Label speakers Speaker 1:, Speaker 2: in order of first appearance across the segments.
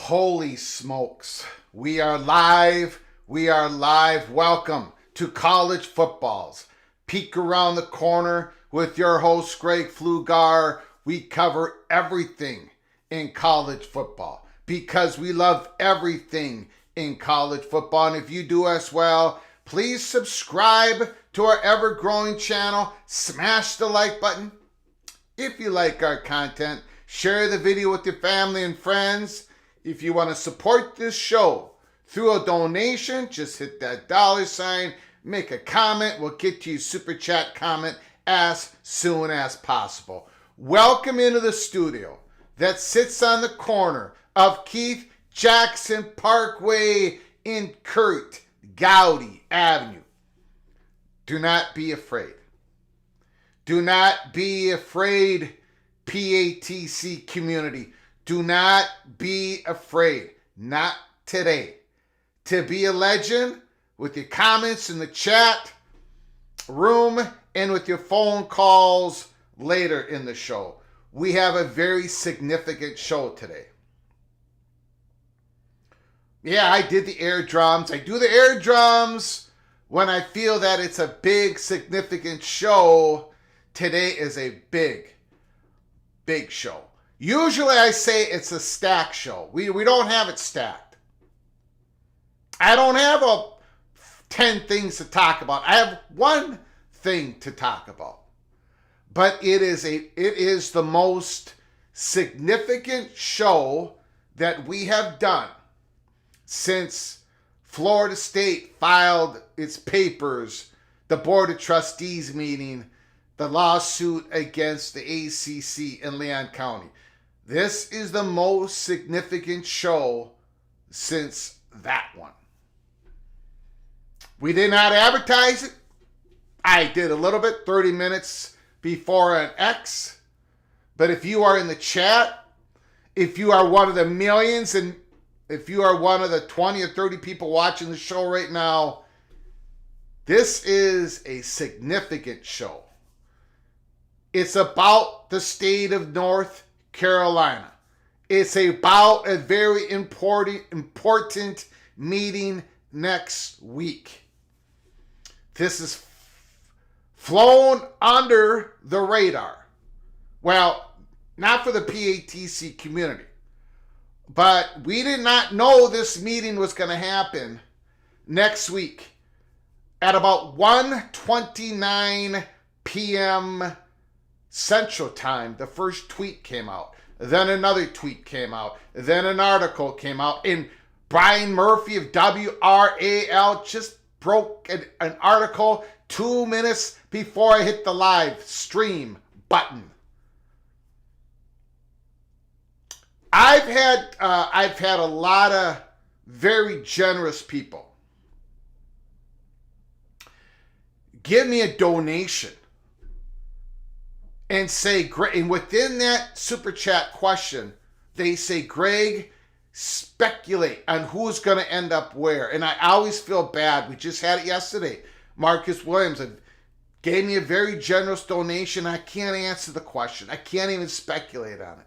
Speaker 1: Holy smokes. We are live. We are live. Welcome to College Footballs. Peek around the corner with your host, Greg Flugar. We cover everything in college football because we love everything in college football. And if you do as well, please subscribe to our ever-growing channel. Smash the like button. If you like our content, share the video with your family and friends. If you want to support this show through a donation, just hit that $, make a comment. We'll get to you super chat comment as soon as possible. Welcome into the studio that sits on the corner of Keith Jackson Parkway in Kurt Gowdy Avenue. Do not be afraid. Do not be afraid, PATC community. Do not be afraid. Not today. To be a legend with your comments in the chat room and with your phone calls later in the show. We have a very significant show today. Yeah, I did the air drums. I do the air drums when I feel that it's a big, significant show. Today is a big, big show. Usually I say it's a stack show. We don't have it stacked. I don't have 10 things to talk about. I have one thing to talk about. But it is the most significant show that we have done since Florida State filed its papers, the Board of Trustees meeting, the lawsuit against the ACC in Leon County. This is the most significant show since that one. We did not advertise it. I did a little bit, 30 minutes before an X. But if you are in the chat, if you are one of the millions, and if you are one of the 20 or 30 people watching the show right now, this is a significant show. It's about the state of North Carolina. It's about a very important meeting next week. This is flown under the radar. Well, not for the PATC community, but we did not know this meeting was going to happen next week at about 1:29 p.m. Central Time. The first tweet came out. Then another tweet came out. Then an article came out. And Brian Murphy of WRAL just broke an article 2 minutes before I hit the live stream button. I've had a lot of very generous people give me a donation and say, and within that super chat question, they say, Greg, speculate on who's going to end up where. And I always feel bad. We just had it yesterday. Marcus Williams gave me a very generous donation. I can't answer the question. I can't even speculate on it.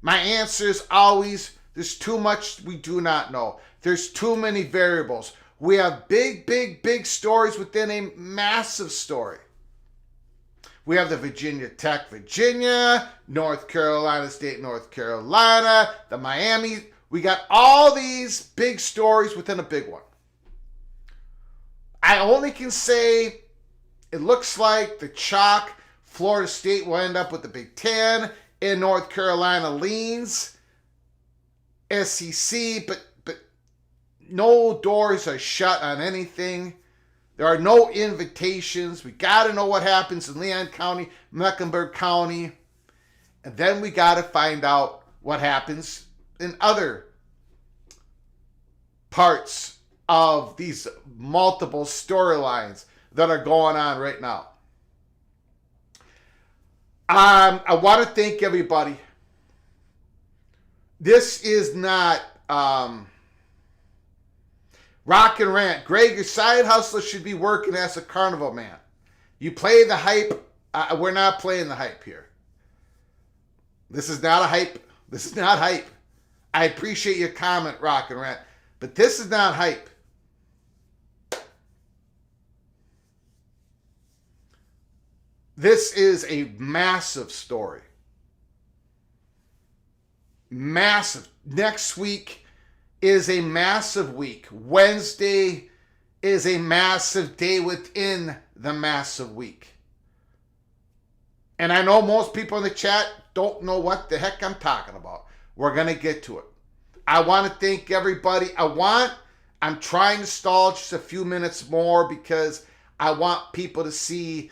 Speaker 1: My answer is always, there's too much we do not know. There's too many variables. We have big stories within a massive story. We have the Virginia Tech, Virginia, North Carolina State, North Carolina, the Miami. We got all these big stories within a big one. I only can say it looks like the chalk, Florida State will end up with the Big Ten, and North Carolina leans SEC, but no doors are shut on anything. There are no invitations. We got to know what happens in Leon County, Mecklenburg County. And then we got to find out what happens in other parts of these multiple storylines that are going on right now. I want to thank everybody. This is not rock and rant. Greg, your side hustler should be working as a carnival man. You play the hype. We're not playing the hype here. This is not a hype. This is not hype. I appreciate your comment, rock and rant, but this is not hype. This is a massive story. Massive. Next week is a massive week. Wednesday is a massive day within the massive week. And I know most people in the chat don't know what the heck I'm talking about. We're going to get to it. I want to thank everybody. I'm trying to stall just a few minutes more because I want people to see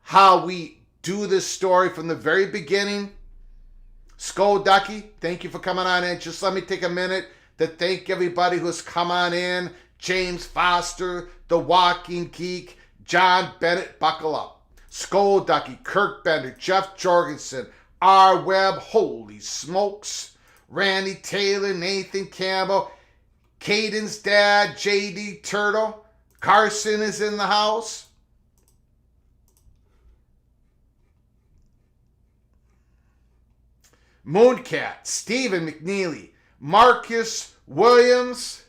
Speaker 1: how we do this story from the very beginning. Skull Ducky, thank you for coming on in. Just let me take a minute to thank everybody who's come on in. James Foster, The Walking Geek, John Bennett, buckle up. Skull Ducky, Kirk Bender, Jeff Jorgensen, R. Webb, holy smokes. Randy Taylor, Nathan Campbell, Caden's dad, JD Turtle. Carson is in the house. Mooncat, Stephen McNeely, Marcus Williams.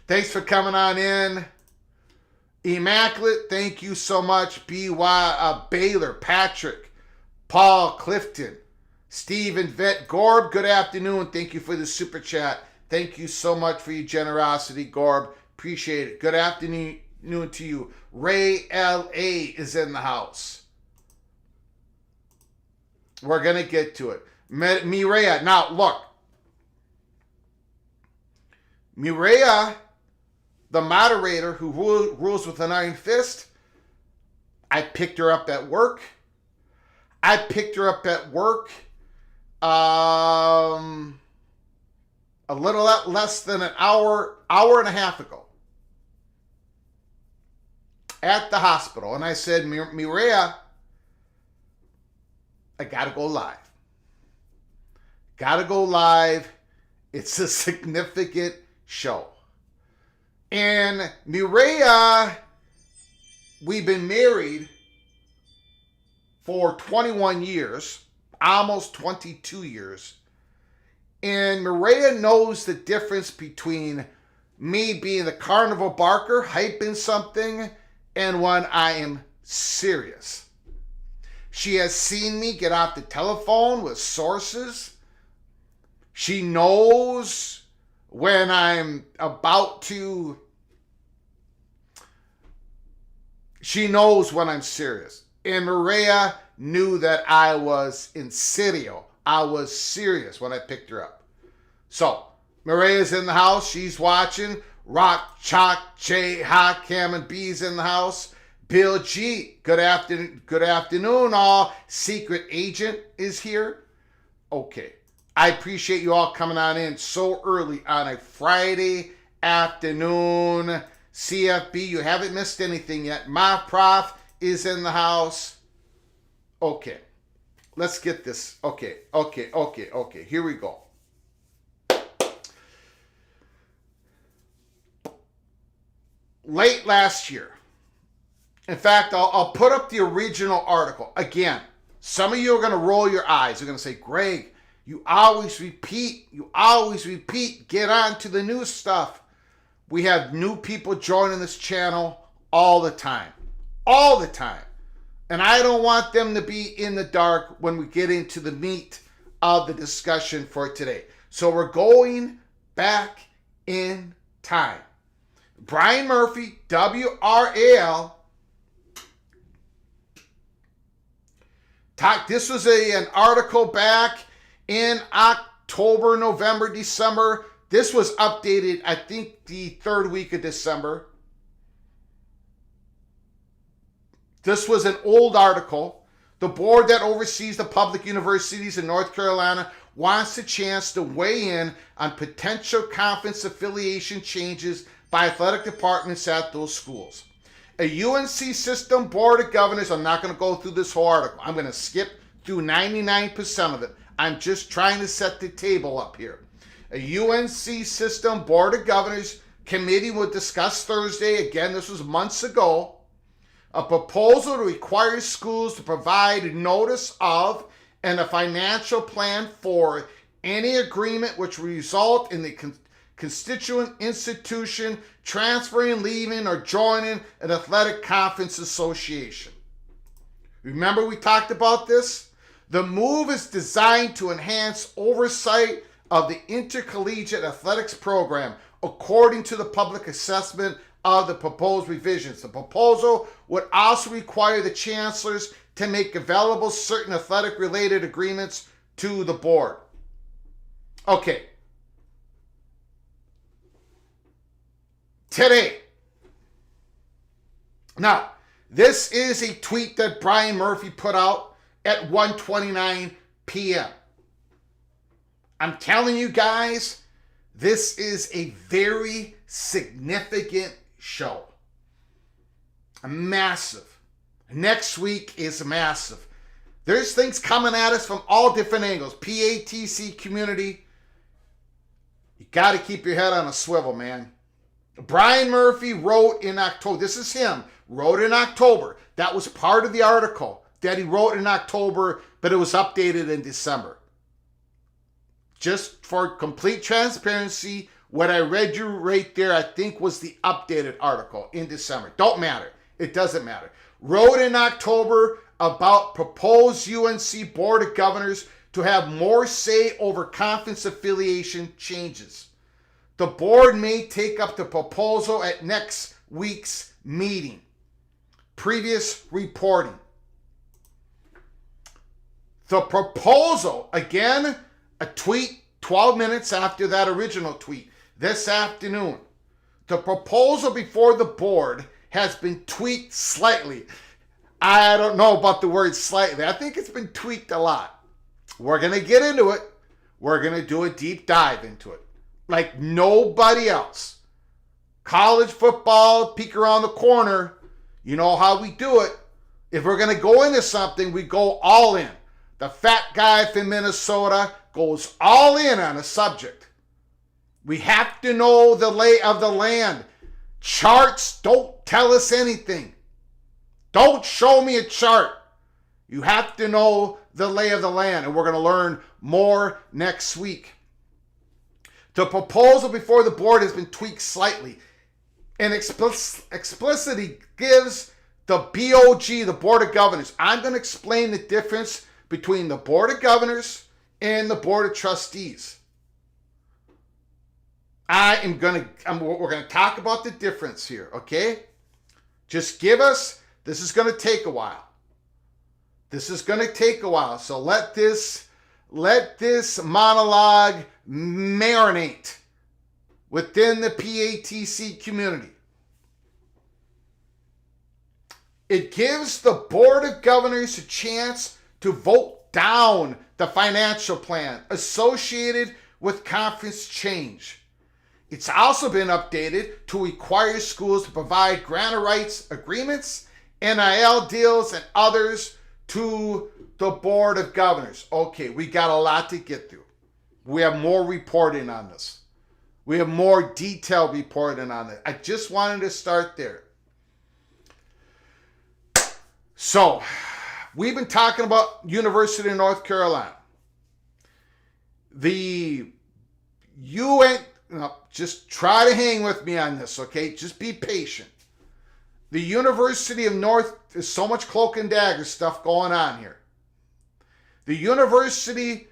Speaker 1: Thanks for coming on in. Immaculate, thank you so much. Baylor, Patrick, Paul Clifton, Stephen Vet, Gorb, good afternoon. Thank you for the super chat. Thank you so much for your generosity, Gorb. Appreciate it. Good afternoon to you. Ray L.A. is in the house. We're going to get to it. Mireya. Now, look. Mireya, the moderator who rules with an iron fist, I picked her up at work. A little less than an hour and a half ago at the hospital. And I said, Mireya, I gotta go live. Gotta go live. It's a significant show. And Mireya, we've been married for 21 years, almost 22 years. And Mireya knows the difference between me being the carnival barker, hyping something, and when I am serious. She has seen me get off the telephone with sources. She knows when I'm about to... She knows when I'm serious. And Mireya knew that I was in serio. I was serious when I picked her up. So, Mireya's in the house. She's watching. Rock, Chalk, J, Ha, Cam, and B's in the house. Bill G, good afternoon all. Secret Agent is here. Okay. I appreciate you all coming on in so early on a Friday afternoon. CFB, you haven't missed anything yet. My Prof is in the house. Okay. Let's get this. Okay. Here we go. Late last year. In fact, I'll put up the original article. Again, some of you are going to roll your eyes. You're going to say, Greg, you always repeat. Get on to the new stuff. We have new people joining this channel all the time. And I don't want them to be in the dark when we get into the meat of the discussion for today. So we're going back in time. Brian Murphy, WRAL. This was an article back in October, November, December. This was updated, I think, the third week of December. This was an old article. The board that oversees the public universities in North Carolina wants a chance to weigh in on potential conference affiliation changes by athletic departments at those schools. A UNC system board of governors, I'm not going to go through this whole article. I'm going to skip through 99% of it. I'm just trying to set the table up here. A UNC system board of governors committee will discuss Thursday, again, this was months ago, a proposal to require schools to provide notice of and a financial plan for any agreement which will result in the constituent institution transferring, leaving, or joining an athletic conference association. Remember we talked about this? The move is designed to enhance oversight of the intercollegiate athletics program according to the public assessment of the proposed revisions. The proposal would also require the chancellors to make available certain athletic-related agreements to the board. Okay. Today. Now, this is a tweet that Brian Murphy put out at 1:29 p.m. I'm telling you guys, this is a very significant show. Massive. Next week is massive. There's things coming at us from all different angles. PATC community, you got to keep your head on a swivel, man. Brian Murphy wrote in October, this is him, wrote in October. That was part of the article that he wrote in October, but it was updated in December. Just for complete transparency, what I read you right there, I think was the updated article in December. Don't matter. It doesn't matter. Wrote in October about proposed UNC Board of Governors to have more say over conference affiliation changes. The board may take up the proposal at next week's meeting. Previous reporting. The proposal, again, a tweet 12 minutes after that original tweet, this afternoon. The proposal before the board has been tweaked slightly. I don't know about the word slightly. I think it's been tweaked a lot. We're going to get into it. We're going to do a deep dive into it. Like nobody else. College football, peek around the corner. You know how we do it. If we're going to go into something, we go all in. the fat guy from Minnesota, goes all in on a subject. We have to know the lay of the land. Charts don't tell us anything. Don't show me a chart. You have to know the lay of the land, and we're going to learn more next week. The proposal before the board has been tweaked slightly, and explicitly gives the BOG, the Board of Governors. I'm going to explain the difference between the Board of Governors and the Board of Trustees. We're going to talk about the difference here, okay? Just this is going to take a while. So let this monologue marinate within the PATC community. It gives the Board of Governors a chance to vote down the financial plan associated with conference change. It's also been updated to require schools to provide grant of rights agreements, NIL deals, and others to the Board of Governors. Okay, we got a lot to get through. We have more reporting on this. We have more detailed reporting on it. I just wanted to start there. So, we've been talking about University of North Carolina. Just try to hang with me on this, okay? Just be patient. The University of North, there's so much cloak and dagger stuff going on here. The University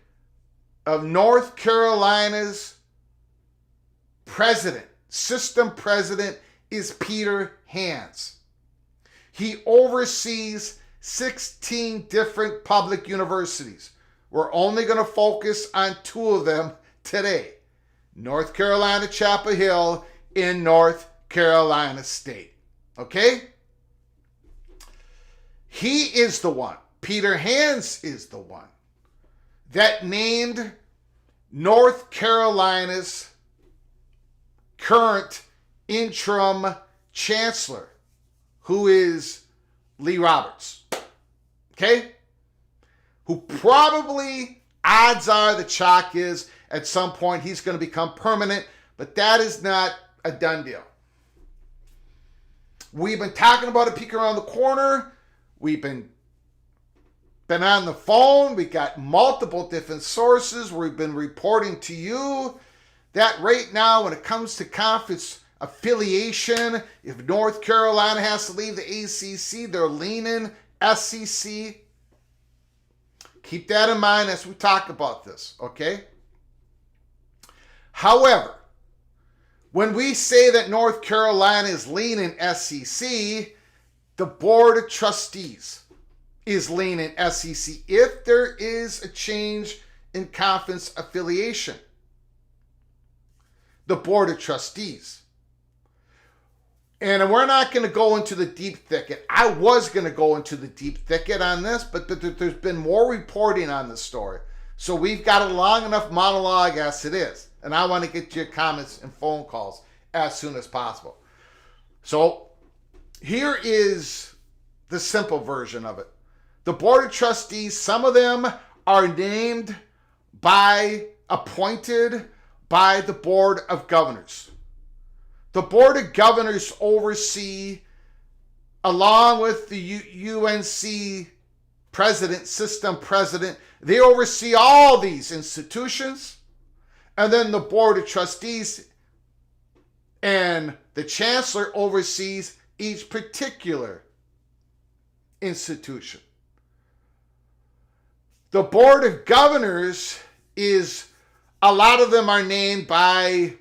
Speaker 1: of North Carolina's system president is Peter Hans. He oversees 16 different public universities. We're only going to focus on 2 of them today. North Carolina Chapel Hill in North Carolina State. Okay? He is the one, Peter Hans is the one, that named North Carolina's current interim chancellor, who is Lee Roberts. Okay? Who probably, odds are the chalk is, at some point he's going to become permanent, but that is not a done deal. We've been talking about it, peek around the corner. We've been on the phone. We got multiple different sources. We've been reporting to you that right now, when it comes to conference affiliation, if North Carolina has to leave the ACC, they're leaning SEC. Keep that in mind as we talk about this, okay? However, when we say that North Carolina is leaning SEC, the Board of Trustees is leaning SEC if there is a change in conference affiliation. The Board of Trustees. And we're not going to go into the deep thicket. I was going to go into the deep thicket on this, but there's been more reporting on this story. So we've got a long enough monologue as it is. And I want to get your comments and phone calls as soon as possible. So here is the simple version of it. The Board of Trustees, some of them are appointed by the Board of Governors. The Board of Governors oversee, along with the UNC president, system president, they oversee all these institutions. And then the Board of Trustees and the Chancellor oversees each particular institution. The Board of Governors a lot of them are named by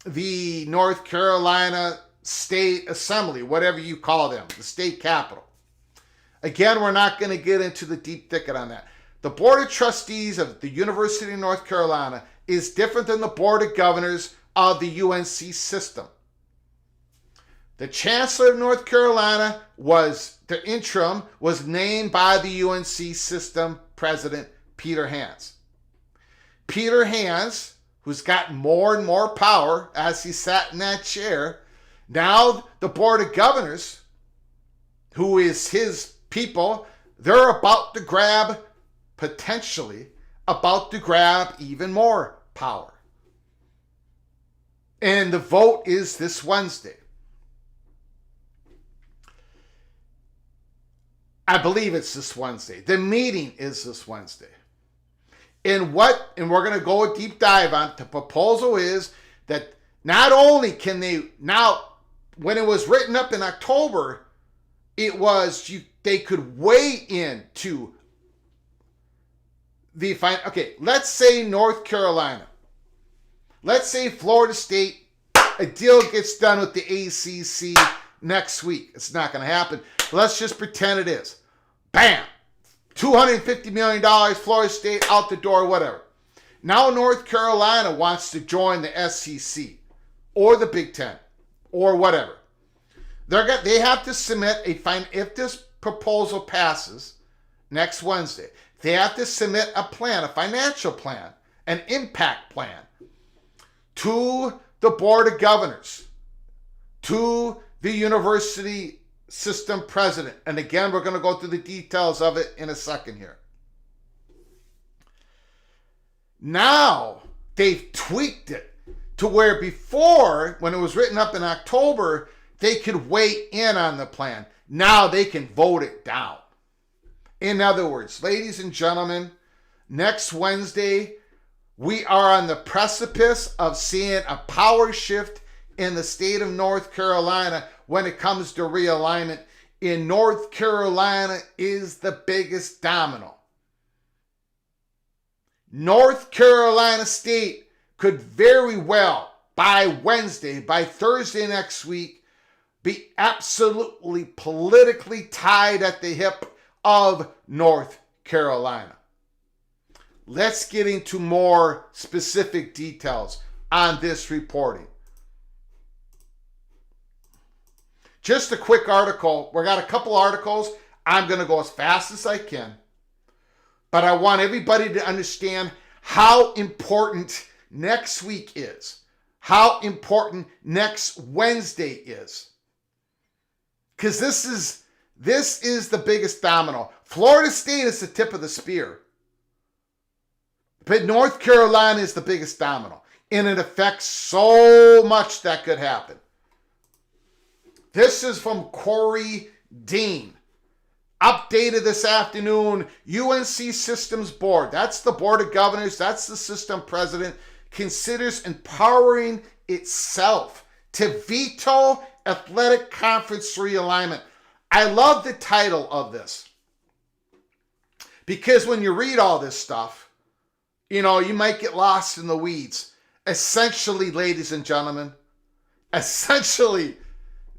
Speaker 1: the North Carolina State Assembly, whatever you call them, the state capitol. Again, we're not going to get into the deep thicket on that. The Board of Trustees of the University of North Carolina is different than the Board of Governors of the UNC system. The Chancellor of North Carolina the interim was named by the UNC system president, Peter Hans. Peter Hans, who's gotten more and more power as he sat in that chair, now the Board of Governors, who is his people, they're about to grab potentially about to grab even more power. And the vote is this Wednesday. I believe it's this Wednesday. The meeting is this Wednesday. And we're going to go a deep dive on. The proposal is that not only can they now, when it was written up in October, it was they could weigh in to the okay, let's say North Carolina. Let's say Florida State, a deal gets done with the ACC next week. It's not going to happen. Let's just pretend it is. Bam! $250 million, Florida State out the door, whatever. Now North Carolina wants to join the SEC or the Big Ten or whatever. They have to submit if this proposal passes next Wednesday, they have to submit a plan, a financial plan, an impact plan to the Board of Governors, to the university system president. And again, we're going to go through the details of it in a second here. Now, they've tweaked it to where before, when it was written up in October, they could weigh in on the plan. Now they can vote it down. In other words, ladies and gentlemen, next Wednesday, we are on the precipice of seeing a power shift in the state of North Carolina when it comes to realignment. In North Carolina is the biggest domino. North Carolina State could very well, by Wednesday, by Thursday next week, be absolutely politically tied at the hip of North Carolina. Let's get into more specific details on this reporting. Just a quick article. We got a couple articles. I'm going to go as fast as I can. But I want everybody to understand how important next week is. How important next Wednesday is. Because this is the biggest domino. Florida State is the tip of the spear. But North Carolina is the biggest domino. And it affects so much that could happen. This is from Corey Dean. Updated this afternoon. UNC Systems Board. That's the Board of Governors. That's the system president. Considers empowering itself to veto athletic conference realignment. I love the title of this. Because when you read all this stuff, you might get lost in the weeds. Essentially, ladies and gentlemen,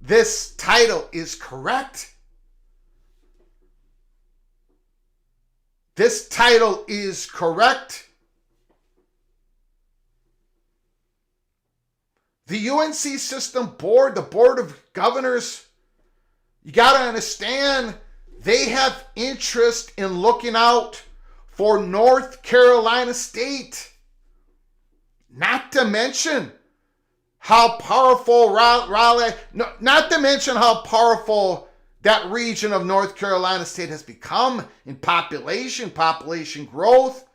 Speaker 1: this title is correct. This title is correct. The UNC System Board, the Board of Governors, you got to understand, they have interest in looking out for North Carolina State. Not to mention how powerful Raleigh, not to mention how powerful that region of North Carolina State has become in population growth.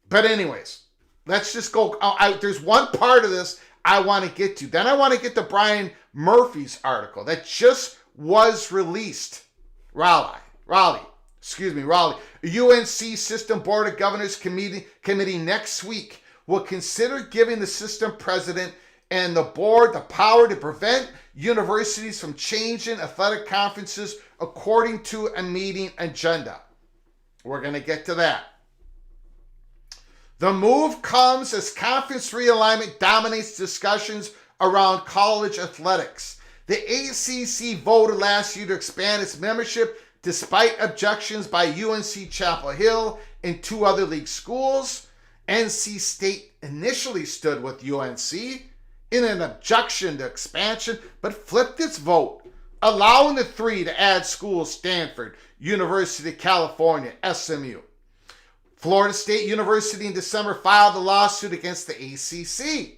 Speaker 1: But anyways, let's just go. There's one part of this I want to get to. Then I want to get to Brian Murphy's article that just was released. Raleigh. UNC System Board of Governors Committee next week will consider giving the system president and the board the power to prevent universities from changing athletic conferences according to a meeting agenda. We're going to get to that. The move comes as conference realignment dominates discussions around college athletics. The ACC voted last year to expand its membership despite objections by UNC Chapel Hill and two other league schools. NC State initially stood with UNC in an objection to expansion, but flipped its vote, allowing the three to add schools Stanford, University of California, SMU. Florida State University in December filed a lawsuit against the ACC,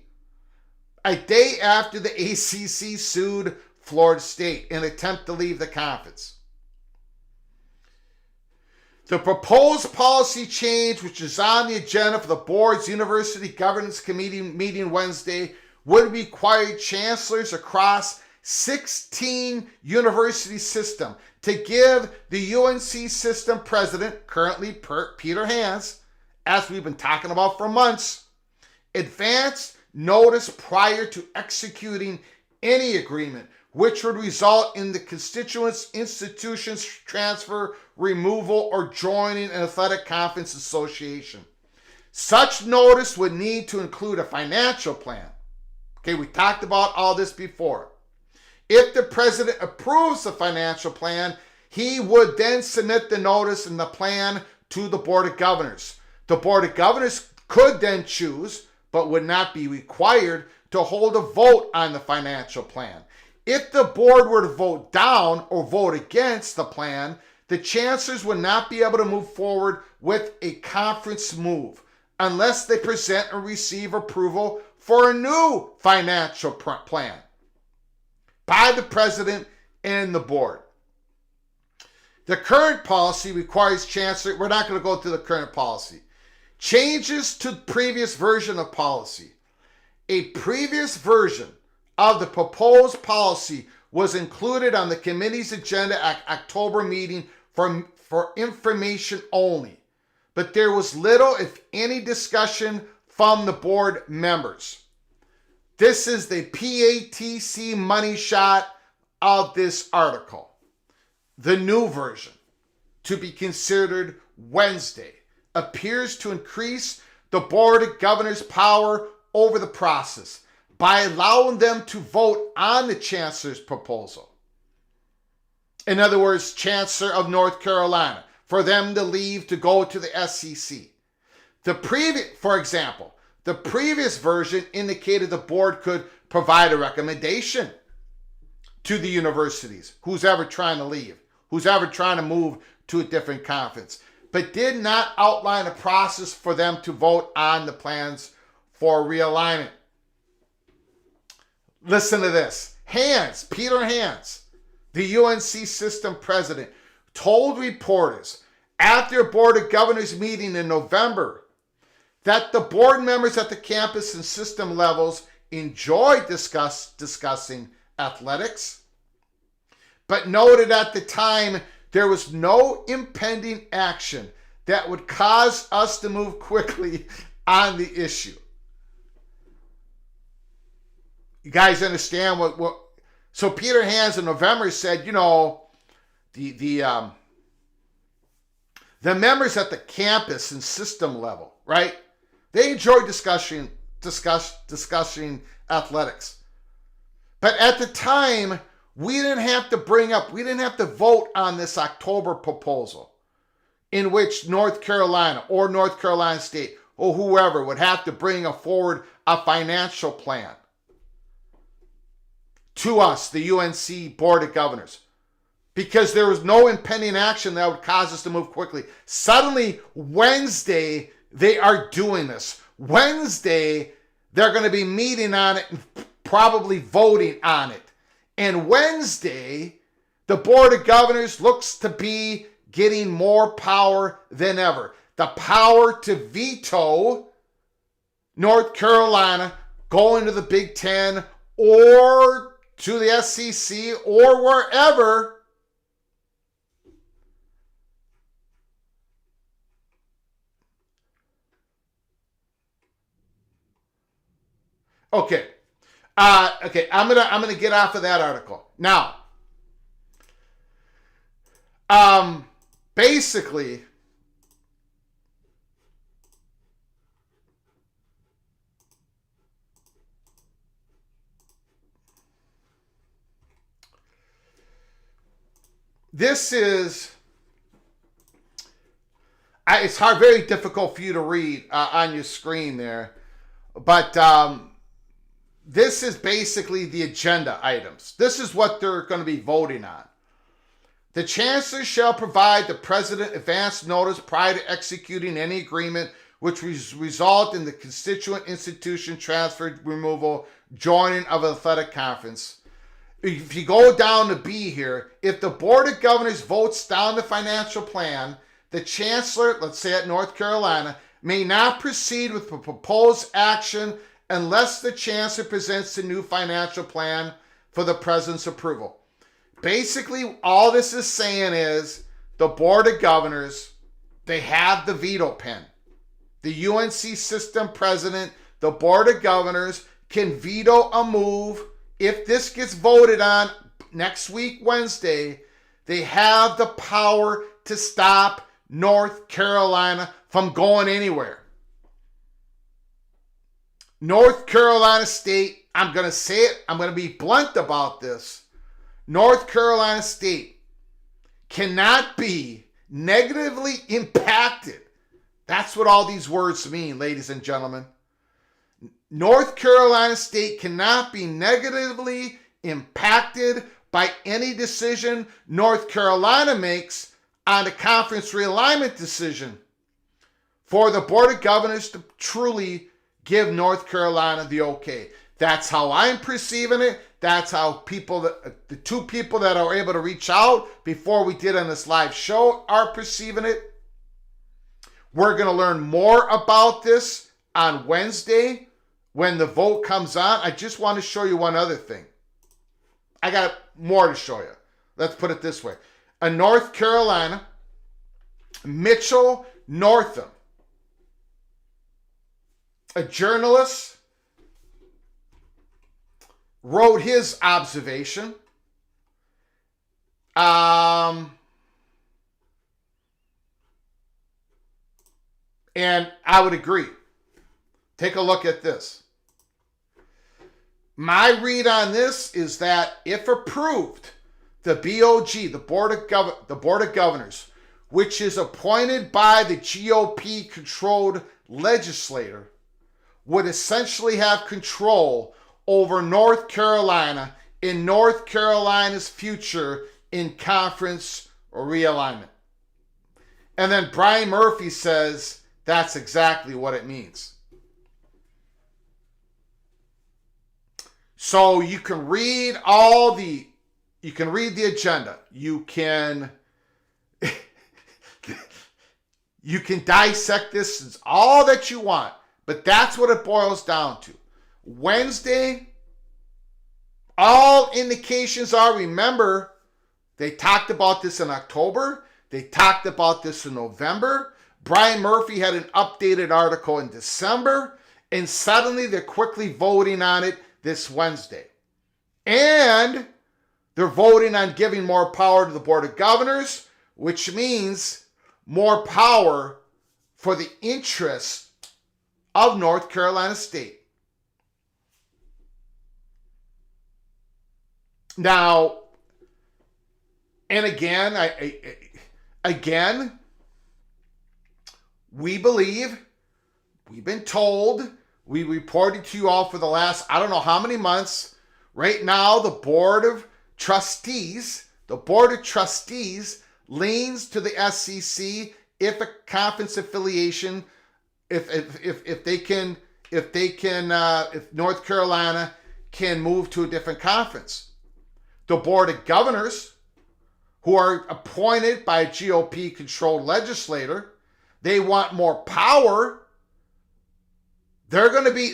Speaker 1: a day after the ACC sued Florida State in an attempt to leave the conference. The proposed policy change, which is on the agenda for the board's University Governance Committee meeting Wednesday, would require chancellors across 16 university systems to give the UNC system president, currently Peter Hans, as we've been talking about for months, advance notice prior to executing any agreement which would result in the constituents institutions transfer, removal, or joining an athletic conference association. Such notice would need to include a financial plan. Okay, we talked about all this before. If the president approves the financial plan, he would then submit the notice and the plan to the Board of Governors. The Board of Governors could then choose, but would not be required, to hold a vote on the financial plan. If the board were to vote down or vote against the plan, the chancellors would not be able to move forward with a conference move unless they present or receive approval for a new financial plan by the president and the board. The current policy requires chancellor, we're not going to go through the current policy. Changes to the previous version of policy. A previous version of the proposed policy was included on the committee's agenda at October meeting for information only, but there was little, if any, discussion from the board members. This is the PATC money shot of this article. The new version, to be considered Wednesday, appears to increase the Board of Governors' power over the process by allowing them to vote on the chancellor's proposal. In other words, Chancellor of North Carolina, for them to leave to go to the SEC. For example, the previous version indicated the board could provide a recommendation to the universities, who's ever trying to leave, who's ever trying to move to a different conference, but did not outline a process for them to vote on the plans for realignment. Listen to this. Peter Hans, the UNC system president, told reporters after a Board of Governors meeting in November that the board members at the campus and system levels enjoyed discussing athletics, but noted at the time there was no impending action that would cause us to move quickly on the issue. You guys understand what so Peter Hans in November said, the members at the campus and system level, right? They enjoy discussing athletics. But at the time, we didn't have to vote on this October proposal in which North Carolina or North Carolina State or whoever would have to bring forward a financial plan to us, the UNC Board of Governors, because there was no impending action that would cause us to move quickly. Suddenly, Wednesday, they are doing this. Wednesday, they're going to be meeting on it and probably voting on it. And Wednesday, the Board of Governors looks to be getting more power than ever. The power to veto North Carolina going to the Big Ten or to the SEC or wherever. Okay. I'm gonna get off of that article. Now, basically, this is, it's very difficult for you to read on your screen there, but this is basically the agenda items. This is what they're going to be voting on. The chancellor shall provide the president advance notice prior to executing any agreement which result in the constituent institution transfer, removal, joining of an athletic conference. If you go down to B here, if the Board of Governors votes down the financial plan, the chancellor, let's say at North Carolina, may not proceed with the proposed action unless the chancellor presents a new financial plan for the president's approval. Basically, all this is saying is the Board of Governors, they have the veto pen. The UNC system president, the Board of Governors, can veto a move. If this gets voted on next week, Wednesday, they have the power to stop North Carolina from going anywhere. North Carolina State, I'm going to say it, I'm going to be blunt about this. North Carolina State cannot be negatively impacted. That's what all these words mean, ladies and gentlemen. North Carolina State cannot be negatively impacted by any decision North Carolina makes on the conference realignment decision for the Board of Governors to truly give North Carolina the okay. That's how I'm perceiving it. That's how the two people that are able to reach out before we did on this live show are perceiving it. We're going to learn more about this on Wednesday when the vote comes on. I just want to show you one other thing. I got more to show you. Let's put it this way. In North Carolina, Mitchell Northam, a journalist, wrote his observation. And I would agree. Take a look at this. My read on this is that if approved, the BOG, the Board of Governors, which is appointed by the GOP-controlled legislator, would essentially have control over North Carolina in North Carolina's future in conference realignment. And then Brian Murphy says that's exactly what it means. So you can read the agenda. You can dissect this as all that you want, but that's what it boils down to. Wednesday, all indications are, remember, they talked about this in October. They talked about this in November. Brian Murphy had an updated article in December, and suddenly they're quickly voting on it this Wednesday. And they're voting on giving more power to the Board of Governors, which means more power for the interests of North Carolina State. Now, and again, we believe, we've been told, we reported to you all for the last, I don't know how many months. Right now, the Board of Trustees leans to the SEC if a conference affiliation, if North Carolina can move to a different conference. The Board of Governors, who are appointed by a GOP-controlled legislator, they want more power. They are going to be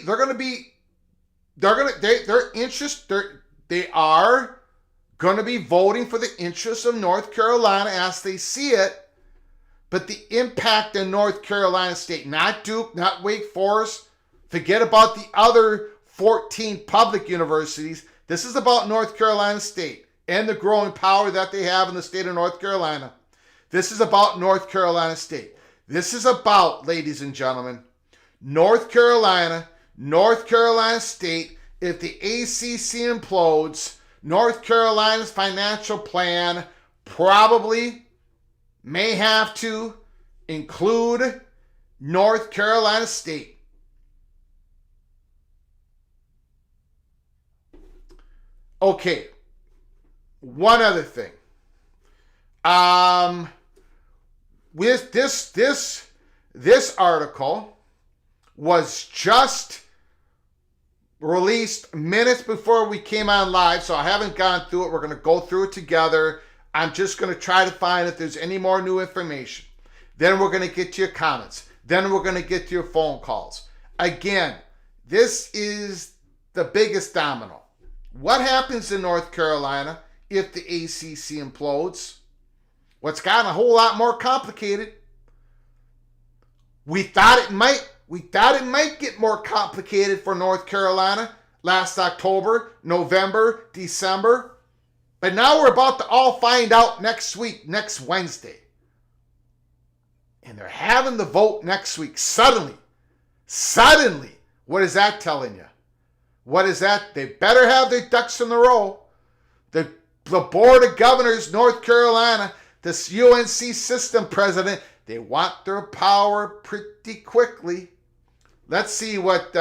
Speaker 1: voting for the interests of North Carolina as they see it. But the impact in North Carolina State, not Duke, not Wake Forest, forget about the other 14 public universities. This is about North Carolina State and the growing power that they have in the state of North Carolina. This is about North Carolina State. This is about, ladies and gentlemen, North Carolina State. If the ACC implodes, North Carolina's financial plan probably may have to include North Carolina State. Okay, one other thing. With this article was just released minutes before we came on live, so I haven't gone through it. We're going to go through it together. I'm just going to try to find if there's any more new information. Then we're going to get to your comments. Then we're going to get to your phone calls. Again, this is the biggest domino. What happens in North Carolina if the ACC implodes? Well, it's gotten a whole lot more complicated. We thought it might get more complicated for North Carolina last October, November, December. But now we're about to all find out next week, next Wednesday. And they're having the vote next week. Suddenly. What is that telling you? What is that? They better have their ducks in a row. The Board of Governors, North Carolina, this UNC system president, they want their power pretty quickly. Let's see what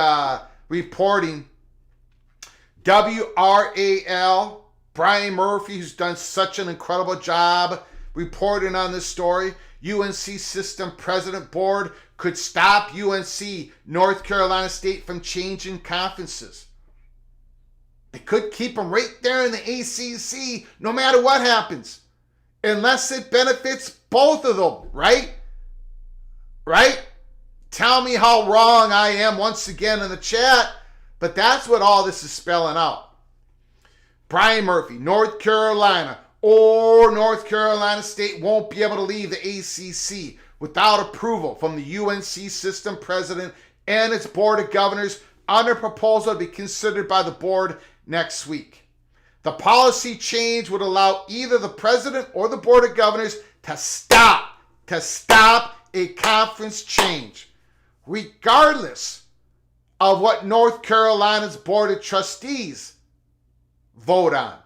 Speaker 1: reporting. WRAL, Brian Murphy, who's done such an incredible job reporting on this story. UNC system president board could stop UNC, North Carolina State, from changing conferences. They could keep them right there in the ACC no matter what happens. Unless it benefits both of them, right? Right? Tell me how wrong I am once again in the chat, but that's what all this is spelling out. Brian Murphy, North Carolina or North Carolina State won't be able to leave the ACC without approval from the UNC system president and its board of governors under proposal to be considered by the board next week. The policy change would allow either the president or the board of governors to stop a conference change, regardless of what North Carolina's board of trustees vote on,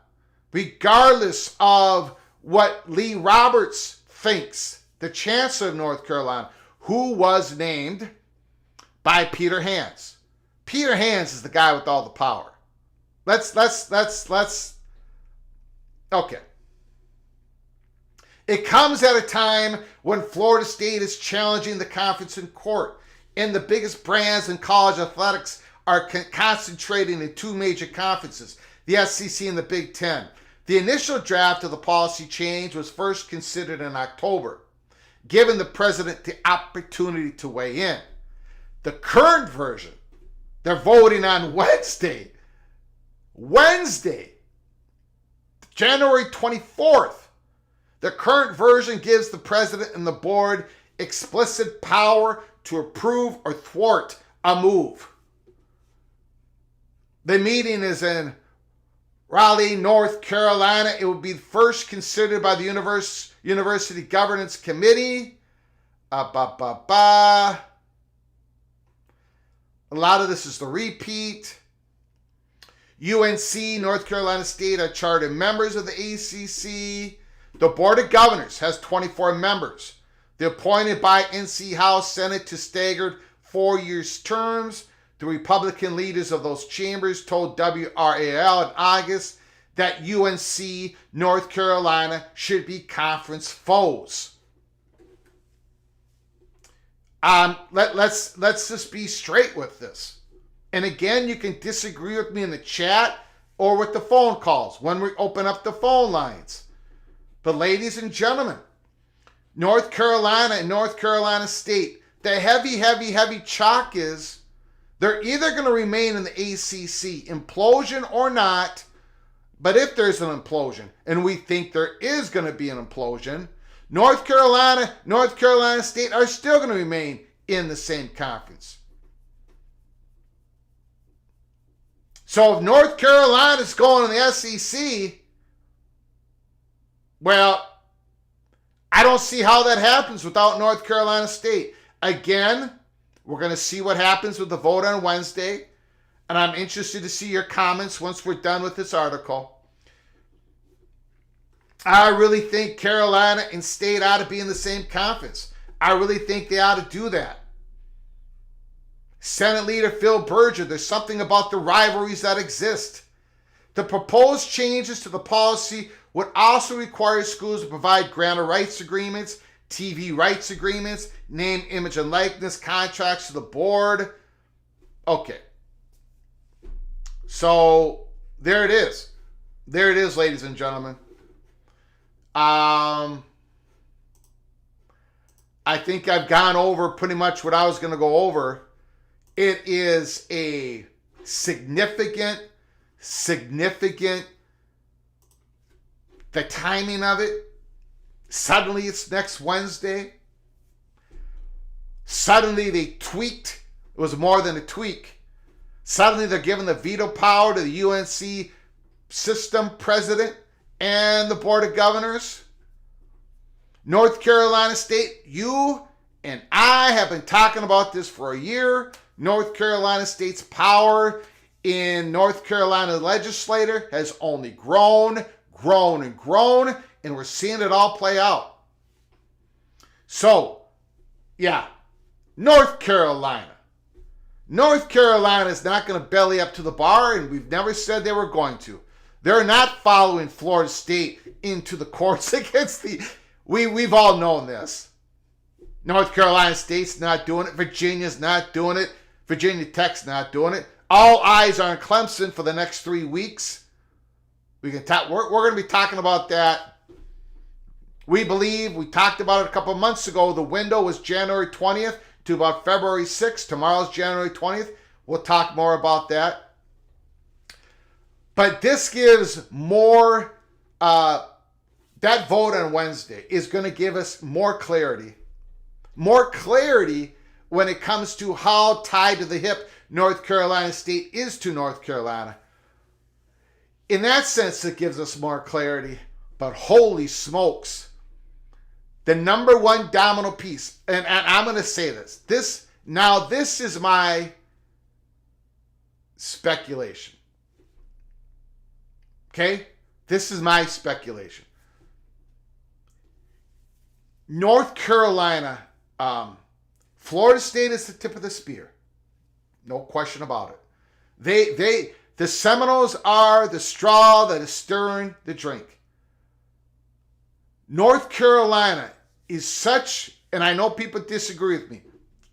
Speaker 1: regardless of what Lee Roberts thinks, the chancellor of North Carolina, who was named by Peter Hans. Peter Hans is the guy with all the power. Okay. It comes at a time when Florida State is challenging the conference in court, and the biggest brands in college athletics are concentrating in two major conferences, the SEC and the Big Ten. The initial draft of the policy change was first considered in October, giving the president the opportunity to weigh in. The current version, they're voting on Wednesday, January 24th. The current version gives the president and the board explicit power to approve or thwart a move. The meeting is in Raleigh, North Carolina. It will be first considered by the University Governance Committee. A lot of this is the repeat. UNC, North Carolina State are chartered members of the ACC. The Board of Governors has 24 members. They're appointed by NC House Senate to staggered 4-year terms. The Republican leaders of those chambers told WRAL in August that UNC, North Carolina should be conference foes. Let's just be straight with this. And again, you can disagree with me in the chat or with the phone calls when we open up the phone lines. But ladies and gentlemen, North Carolina and North Carolina State, the heavy chalk is they're either going to remain in the ACC, implosion or not. But if there's an implosion, and we think there is going to be an implosion, North Carolina State are still going to remain in the same conference. So if North Carolina is going to the SEC, well, I don't see how that happens without North Carolina State. Again, we're going to see what happens with the vote on Wednesday, and I'm interested to see your comments once we're done with this article. I really think Carolina and State ought to be in the same conference. I really think they ought to do that. Senate Leader Phil Berger, there's something about the rivalries that exist. The proposed changes to the policy would also require schools to provide grant of rights agreements, TV rights agreements, name, image, and likeness contracts to the board. Okay. So there it is. There it is, ladies and gentlemen. I think I've gone over pretty much what I was going to go over. It is a significant, the timing of it. Suddenly it's next Wednesday. Suddenly they tweaked. It was more than a tweak. Suddenly they're giving the veto power to the UNC system president and the board of governors. North Carolina State, you and I have been talking about this for a year. North Carolina State's power in North Carolina legislature has only grown, and we're seeing it all play out. So, yeah, North Carolina. North Carolina is not going to belly up to the bar, and we've never said they were going to. They're not following Florida State into the courts against the... We've all known this. North Carolina State's not doing it. Virginia's not doing it. Virginia Tech's not doing it. All eyes are on Clemson for the next 3 weeks. We're going to be talking about that. We believe, we talked about it a couple of months ago, the window was January 20th to about February 6th. Tomorrow's January 20th. We'll talk more about that. But this gives more... that vote on Wednesday is going to give us more clarity. More clarity when it comes to how tied to the hip North Carolina State is to North Carolina. In that sense, it gives us more clarity. But holy smokes. The number one domino piece, and I'm going to say this. This is my speculation. Okay? This is my speculation. North Carolina, Florida State is the tip of the spear. No question about it. The Seminoles are the straw that is stirring the drink. North Carolina is such, and I know people disagree with me.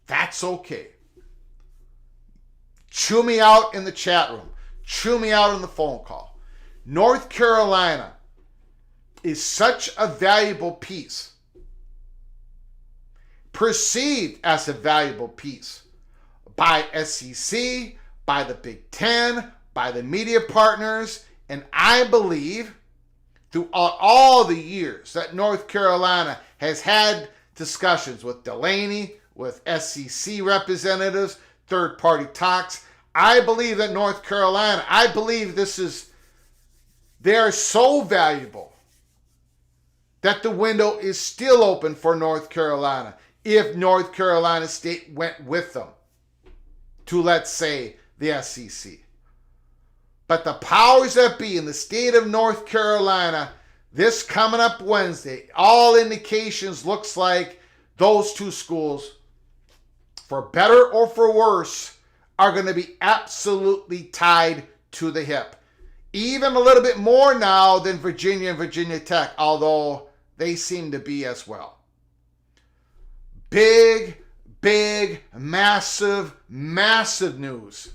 Speaker 1: That's okay. Chew me out in the chat room. Chew me out in the phone call. North Carolina is such a valuable piece. Perceived as a valuable piece by SEC, by the Big Ten, by the media partners, and I believe throughout all the years that North Carolina has had discussions with Delaney, with SEC representatives, third-party talks, I believe that North Carolina, they are so valuable that the window is still open for North Carolina. If North Carolina State went with them to, let's say, the SEC. But the powers that be in the state of North Carolina, this coming up Wednesday, all indications looks like those two schools, for better or for worse, are going to be absolutely tied to the hip. Even a little bit more now than Virginia and Virginia Tech, although they seem to be as well. Big, massive news.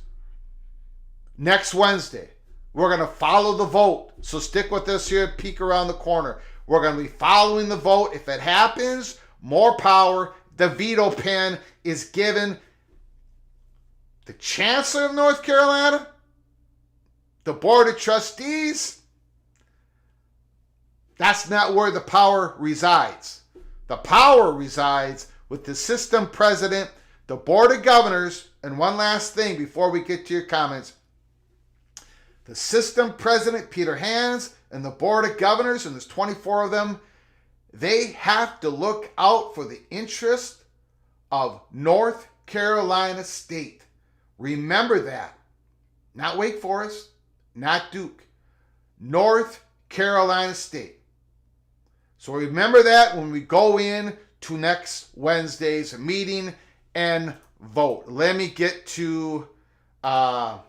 Speaker 1: Next Wednesday, we're going to follow the vote. So stick with us here at Peek Around the Corner. We're going to be following the vote. If it happens, more power. The veto pen is given. The Chancellor of North Carolina, the Board of Trustees, that's not where the power resides. The power resides with the system president, the Board of Governors, and one last thing before we get to your comments. The system president, Peter Hands, and the Board of Governors, and there's 24 of them, they have to look out for the interest of North Carolina State. Remember that. Not Wake Forest, not Duke. North Carolina State. So remember that when we go in to next Wednesday's meeting and vote. Let me get to Ryan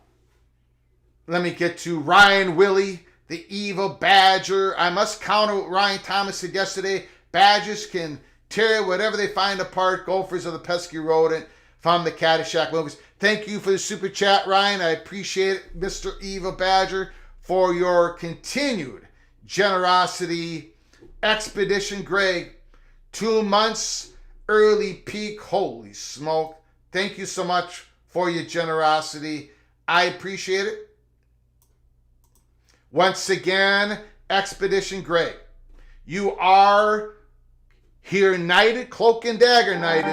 Speaker 1: Willie, the evil badger. I must counter what Ryan Thomas said yesterday. Badgers can tear whatever they find apart. Gophers are the pesky rodent from the Caddyshack movies. Thank you for the super chat, Ryan. I appreciate it, Mr. Evil Badger, for your continued generosity. Expedition Greg, 2 months early peak. Holy smoke. Thank you so much for your generosity. I appreciate it. Once again, Expedition Greg, you are here knighted, cloak and dagger knighted.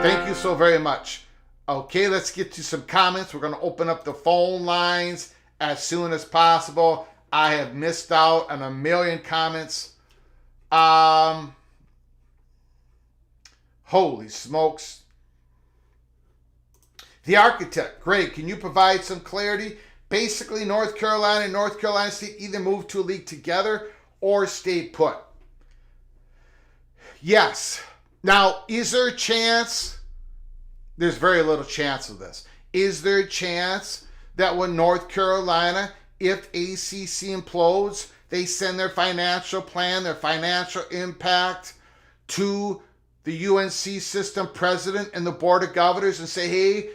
Speaker 1: Thank you so very much. Okay, let's get to some comments. We're going to open up the phone lines as soon as possible. I have missed out on a million comments. Holy smokes. The architect, Greg, can you provide some clarity? Basically, North Carolina and North Carolina State either move to a league together or stay put. Yes. Now, is there a chance? There's very little chance of this. Is there a chance that when North Carolina, if ACC implodes, they send their financial plan, their financial impact to the UNC system president and the board of governors and say, hey,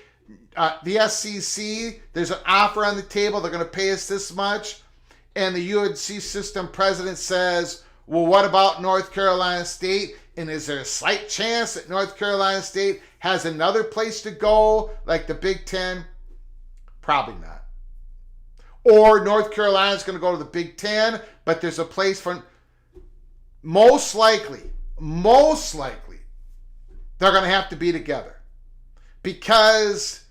Speaker 1: the SEC, there's an offer on the table. They're going to pay us this much. And the UNC system president says, well, what about North Carolina State? And is there a slight chance that North Carolina State has another place to go, like the Big Ten? Probably not. Or North Carolina is going to go to the Big Ten, but there's a place for... Most likely, they're going to have to be together. Because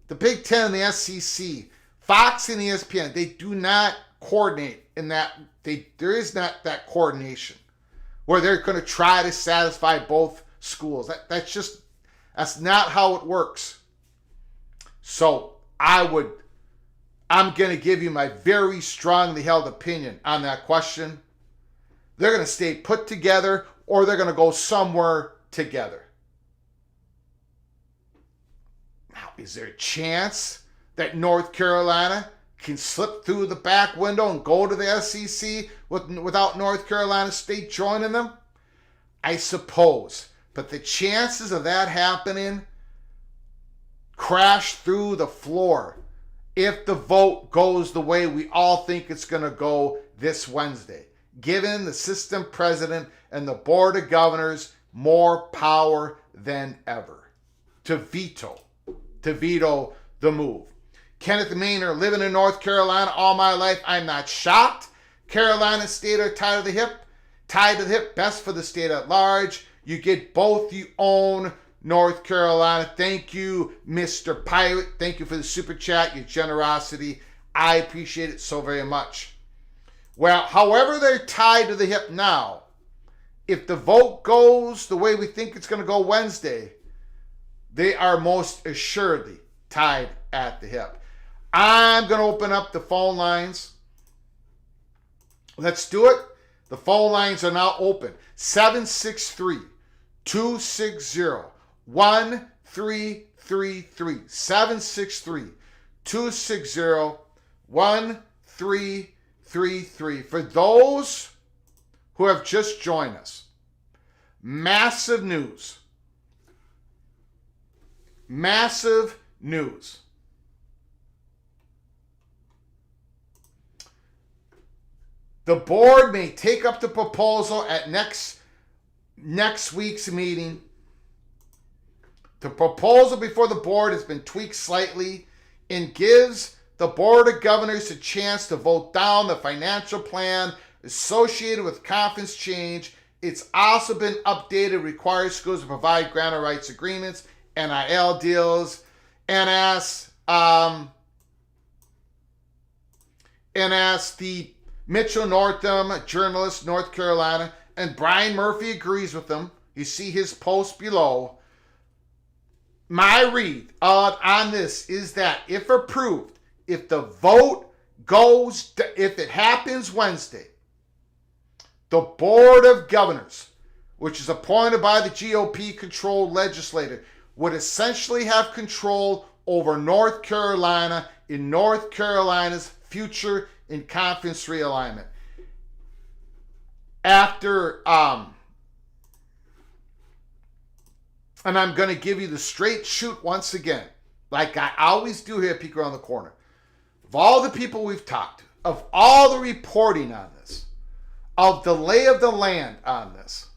Speaker 1: the Big Ten and the SEC, Fox and ESPN, they do not coordinate in that. There is not that coordination where they're going to try to satisfy both schools. That's not how it works. So I'm going to give you my very strongly held opinion on that question. They're going to stay put together or they're going to go somewhere together. Now, is there a chance that North Carolina can slip through the back window and go to the SEC without North Carolina State joining them? I suppose. But the chances of that happening crash through the floor if the vote goes the way we all think it's going to go this Wednesday, giving the system president and the board of governors more power than ever to veto the move. Kenneth Maynard, living in North Carolina all my life, I'm not shocked. Carolina State are tied to the hip, best for the state at large. You get both, you own North Carolina. Thank you, Mr. Pirate. Thank you for the super chat, your generosity. I appreciate it so very much. Well, however they're tied to the hip now, if the vote goes the way we think it's going to go Wednesday, they are most assuredly tied at the hip. I'm going to open up the phone lines. Let's do it. The phone lines are now open. 763-260-1333. 763-260-1333. For those who have just joined us, massive news. Massive news. The board may take up the proposal at next week's meeting. The proposal before the board has been tweaked slightly and gives the board of governors a chance to vote down the financial plan associated with conference change. It's also been updated, requires schools to provide grantor rights agreements, NIL deals, and as the Mitchell Northam, journalist, North Carolina, and Brian Murphy agrees with them. You see his post below. My read on this is that if approved, if the vote goes, if it happens Wednesday, the Board of Governors, which is appointed by the GOP-controlled legislature, would essentially have control over North Carolina in North Carolina's future in conference realignment. After, and I'm going to give you the straight shoot once again, like I always do here at Peek Around the Corner. Of all the people we've talked to, of all the reporting on this, of the lay of the land on this.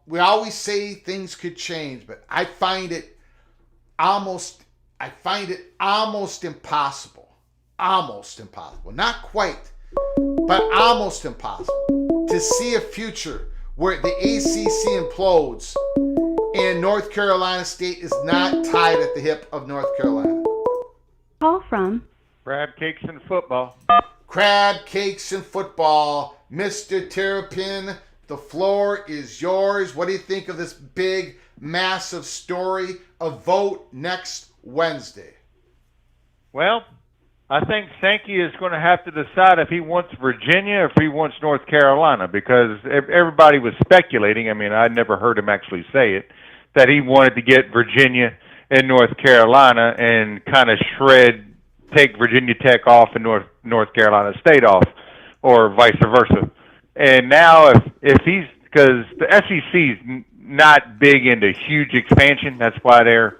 Speaker 1: We always say things could change, but I find it almost impossible. Almost impossible. Not quite, but almost impossible to see a future where the ACC implodes and North Carolina State is not tied at the hip of North Carolina.
Speaker 2: Call from
Speaker 3: crab cakes and football.
Speaker 1: Crab cakes and football. Mr. Terrapin, the floor is yours. What do you think of this big, massive story? A vote next Wednesday.
Speaker 3: Well, I think Sankey is going to have to decide if he wants Virginia or if he wants North Carolina, because everybody was speculating. I mean, I never heard him actually say it, that he wanted to get Virginia and North Carolina and kind of take Virginia Tech off and North Carolina State off, or vice versa. And now if he's, because the SEC's not big into huge expansion, that's why they're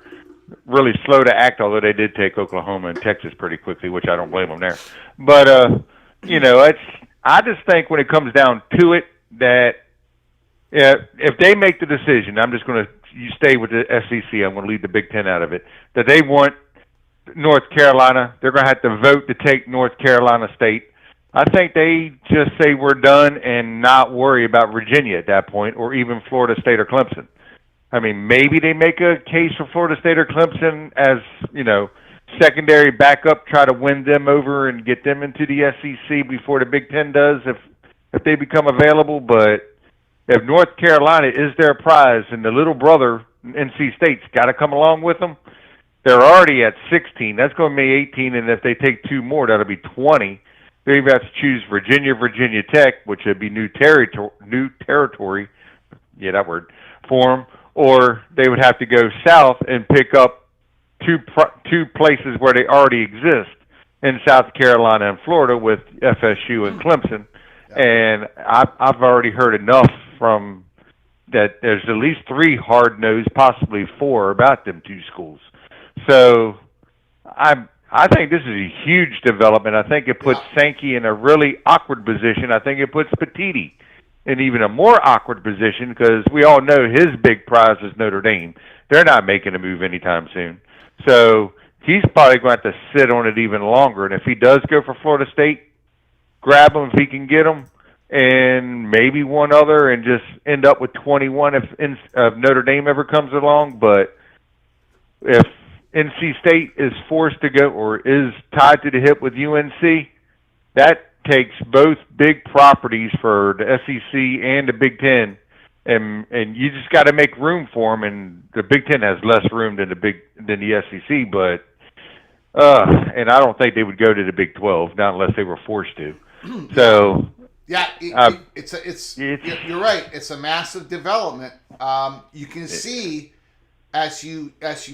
Speaker 3: really slow to act, although they did take Oklahoma and Texas pretty quickly, which I don't blame them there. But, I just think when it comes down to it that if they make the decision, I'm just going to stay with the SEC, I'm going to leave the Big Ten out of it, that they want North Carolina, they're going to have to vote to take North Carolina State. I think they just say we're done and not worry about Virginia at that point, or even Florida State or Clemson. I mean, maybe they make a case for Florida State or Clemson as, secondary backup, try to win them over and get them into the SEC before the Big Ten does if they become available. But if North Carolina is their prize and the little brother, NC State's got to come along with them, they're already at 16. That's going to be 18, and if they take two more, that'll be 20. They have to choose Virginia Tech, which would be new territory, that word, for them, or they would have to go south and pick up two places where they already exist in South Carolina and Florida with FSU and Clemson. And I've already heard enough from that there's at least 3 hard-nosed, possibly 4 about them 2 schools. So I think this is a huge development. I think it puts Sankey in a really awkward position. I think it puts Petiti in even a more awkward position, because we all know his big prize is Notre Dame. They're not making a move anytime soon. So he's probably going to have to sit on it even longer. And if he does go for Florida State, grab him if he can get him, and maybe one other, and just end up with 21 if Notre Dame ever comes along. But if NC State is forced to go, or is tied to the hip with UNC, that takes both big properties for the SEC and the Big Ten, and you just got to make room for them. And the Big Ten has less room than the SEC, but and I don't think they would go to the Big 12, not unless they were forced to. So
Speaker 1: you're right. It's a massive development. You can see as you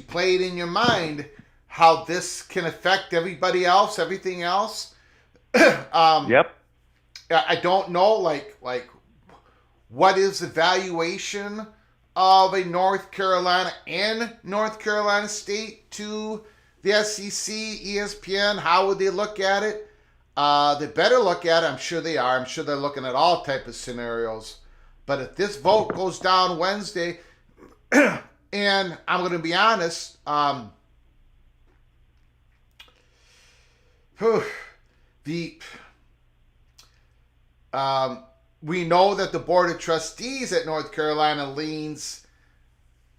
Speaker 1: play it in your mind how this can affect everybody else, everything else.
Speaker 3: Yep.
Speaker 1: I don't know, like what is the valuation of a North Carolina and North Carolina State to the SEC, ESPN? How would they look at it? They better look at it. I'm sure they are. I'm sure they're looking at all type of scenarios. But if this vote goes down Wednesday, and I'm going to be honest, we know that the Board of Trustees at North Carolina leans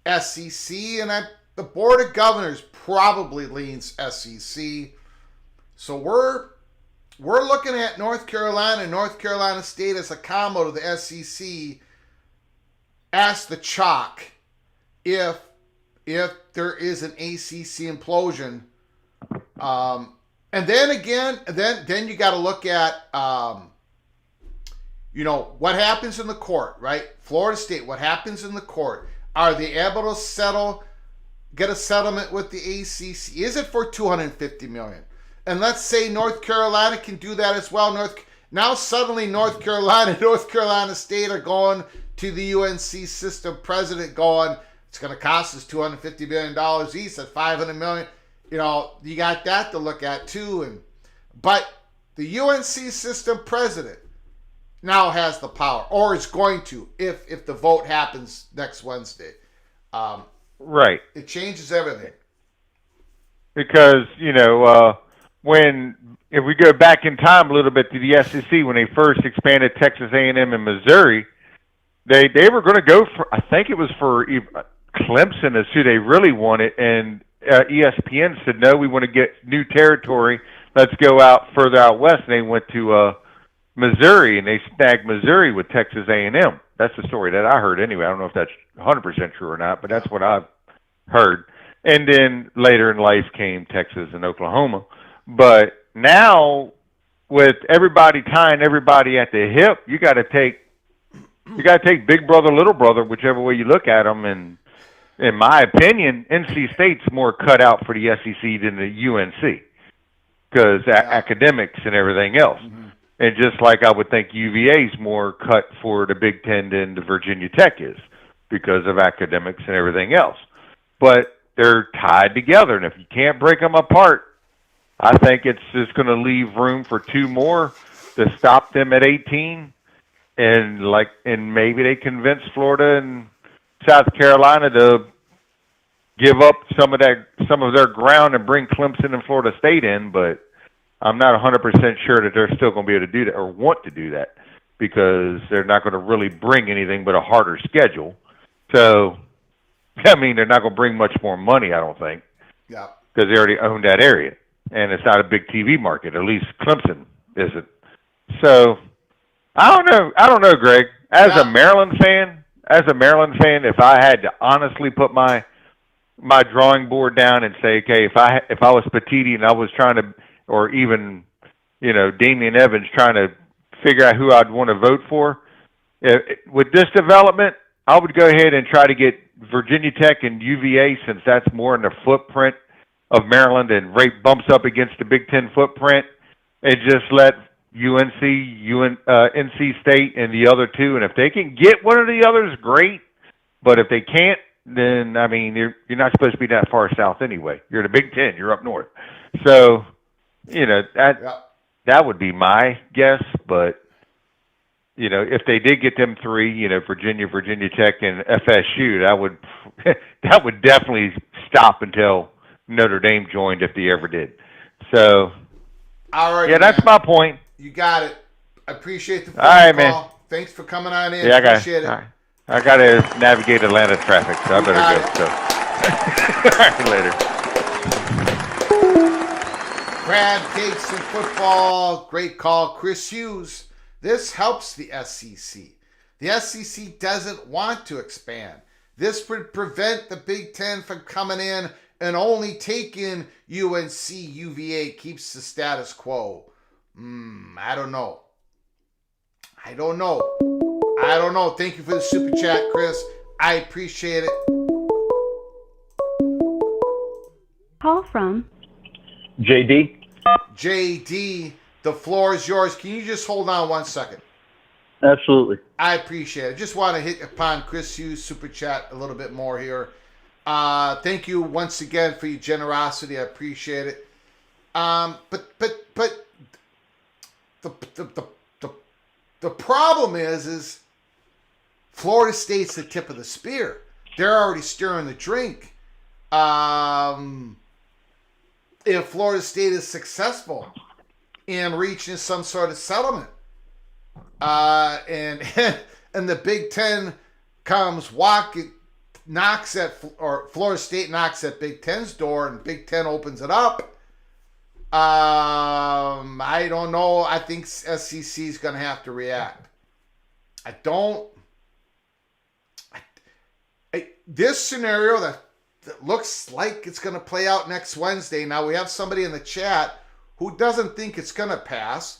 Speaker 1: SEC, and the Board of Governors probably leans SEC. So we're looking at North Carolina and North Carolina State as a combo to the SEC as the chalk if there is an ACC implosion. And then again, then you got to look at, what happens in the court, right? Florida State, what happens in the court? Are they able to get a settlement with the ACC? Is it for $250 million? And let's say North Carolina can do that as well. Now suddenly North Carolina and North Carolina State are going to the UNC system president going, it's going to cost us $250 million each, at $500 million. You got that to look at too. But the UNC system president now has the power, or is going to, if the vote happens next Wednesday.
Speaker 3: Right.
Speaker 1: It changes everything.
Speaker 3: Because, if we go back in time a little bit to the SEC, when they first expanded Texas A&M and Missouri, they were going to go for, I think it was for Clemson is who they really wanted, and ESPN said, no, we want to get new territory. Let's go out further out west, and they went to Missouri, and they snagged Missouri with Texas A&M. That's the story that I heard anyway. I don't know if that's 100% true or not, but that's what I've heard. And then later in life came Texas and Oklahoma. But now, with everybody tying everybody at the hip, you got to take big brother, little brother, whichever way you look at them. And in my opinion, NC State's more cut out for the SEC than the UNC because academics and everything else. Mm-hmm. And just like I would think UVA's more cut for the Big Ten than the Virginia Tech is because of academics and everything else. But they're tied together, and if you can't break them apart, I think it's just going to leave room for two more to stop them at 18, and maybe they convince Florida and South Carolina to give up some of their ground and bring Clemson and Florida State in, but I'm not 100% sure that they're still going to be able to do that or want to do that because they're not going to really bring anything but a harder schedule. So, I mean, they're not going to bring much more money, I don't think.
Speaker 1: Yeah.
Speaker 3: Because they already own that area. And it's not a big TV market. At least Clemson isn't. So, I don't know, Greg. As a Maryland fan, if I had to honestly put my drawing board down and say, okay, if I was Petiti and I was trying to, or even, Damian Evans trying to figure out who I'd want to vote for, with this development, I would go ahead and try to get Virginia Tech and UVA, since that's more in the footprint of Maryland and rate bumps up against the Big Ten footprint, and just let UNC, NC State, and the other two. And if they can get one of the others, great. But if they can't, then, I mean, you're not supposed to be that far south anyway. You're the Big Ten. You're up north. So, that would be my guess. But, if they did get them three, Virginia Tech, and FSU, that would definitely stop until Notre Dame joined, if they ever did. So,
Speaker 1: all right,
Speaker 3: that's my point.
Speaker 1: You got it. I appreciate the phone
Speaker 3: all right,
Speaker 1: call. Man. Thanks for coming on in. Appreciate it.
Speaker 3: I got to navigate Atlanta traffic, so I better go. So. All right, later.
Speaker 1: Crab cakes and football. Great call, Chris Hughes. This helps the SEC. The SEC doesn't want to expand. This would prevent the Big Ten from coming in and only taking UNC, UVA, keeps the status quo. I don't know. Thank you for the super chat, Chris. I appreciate it.
Speaker 2: Call from
Speaker 4: JD.
Speaker 1: JD, the floor is yours. Can you just hold on 1 second?
Speaker 4: Absolutely.
Speaker 1: I appreciate it. Just want to hit upon Chris Hughes' super chat a little bit more here. Thank you once again for your generosity. I appreciate it. But the problem is Florida State's the tip of the spear. They're already stirring the drink. If Florida State is successful in reaching some sort of settlement, and the Big Ten comes Florida State knocks at Big Ten's door, and Big Ten opens it up. I don't know. I think SEC is going to have to react. This scenario that looks like it's going to play out next Wednesday. Now, we have somebody in the chat who doesn't think it's going to pass.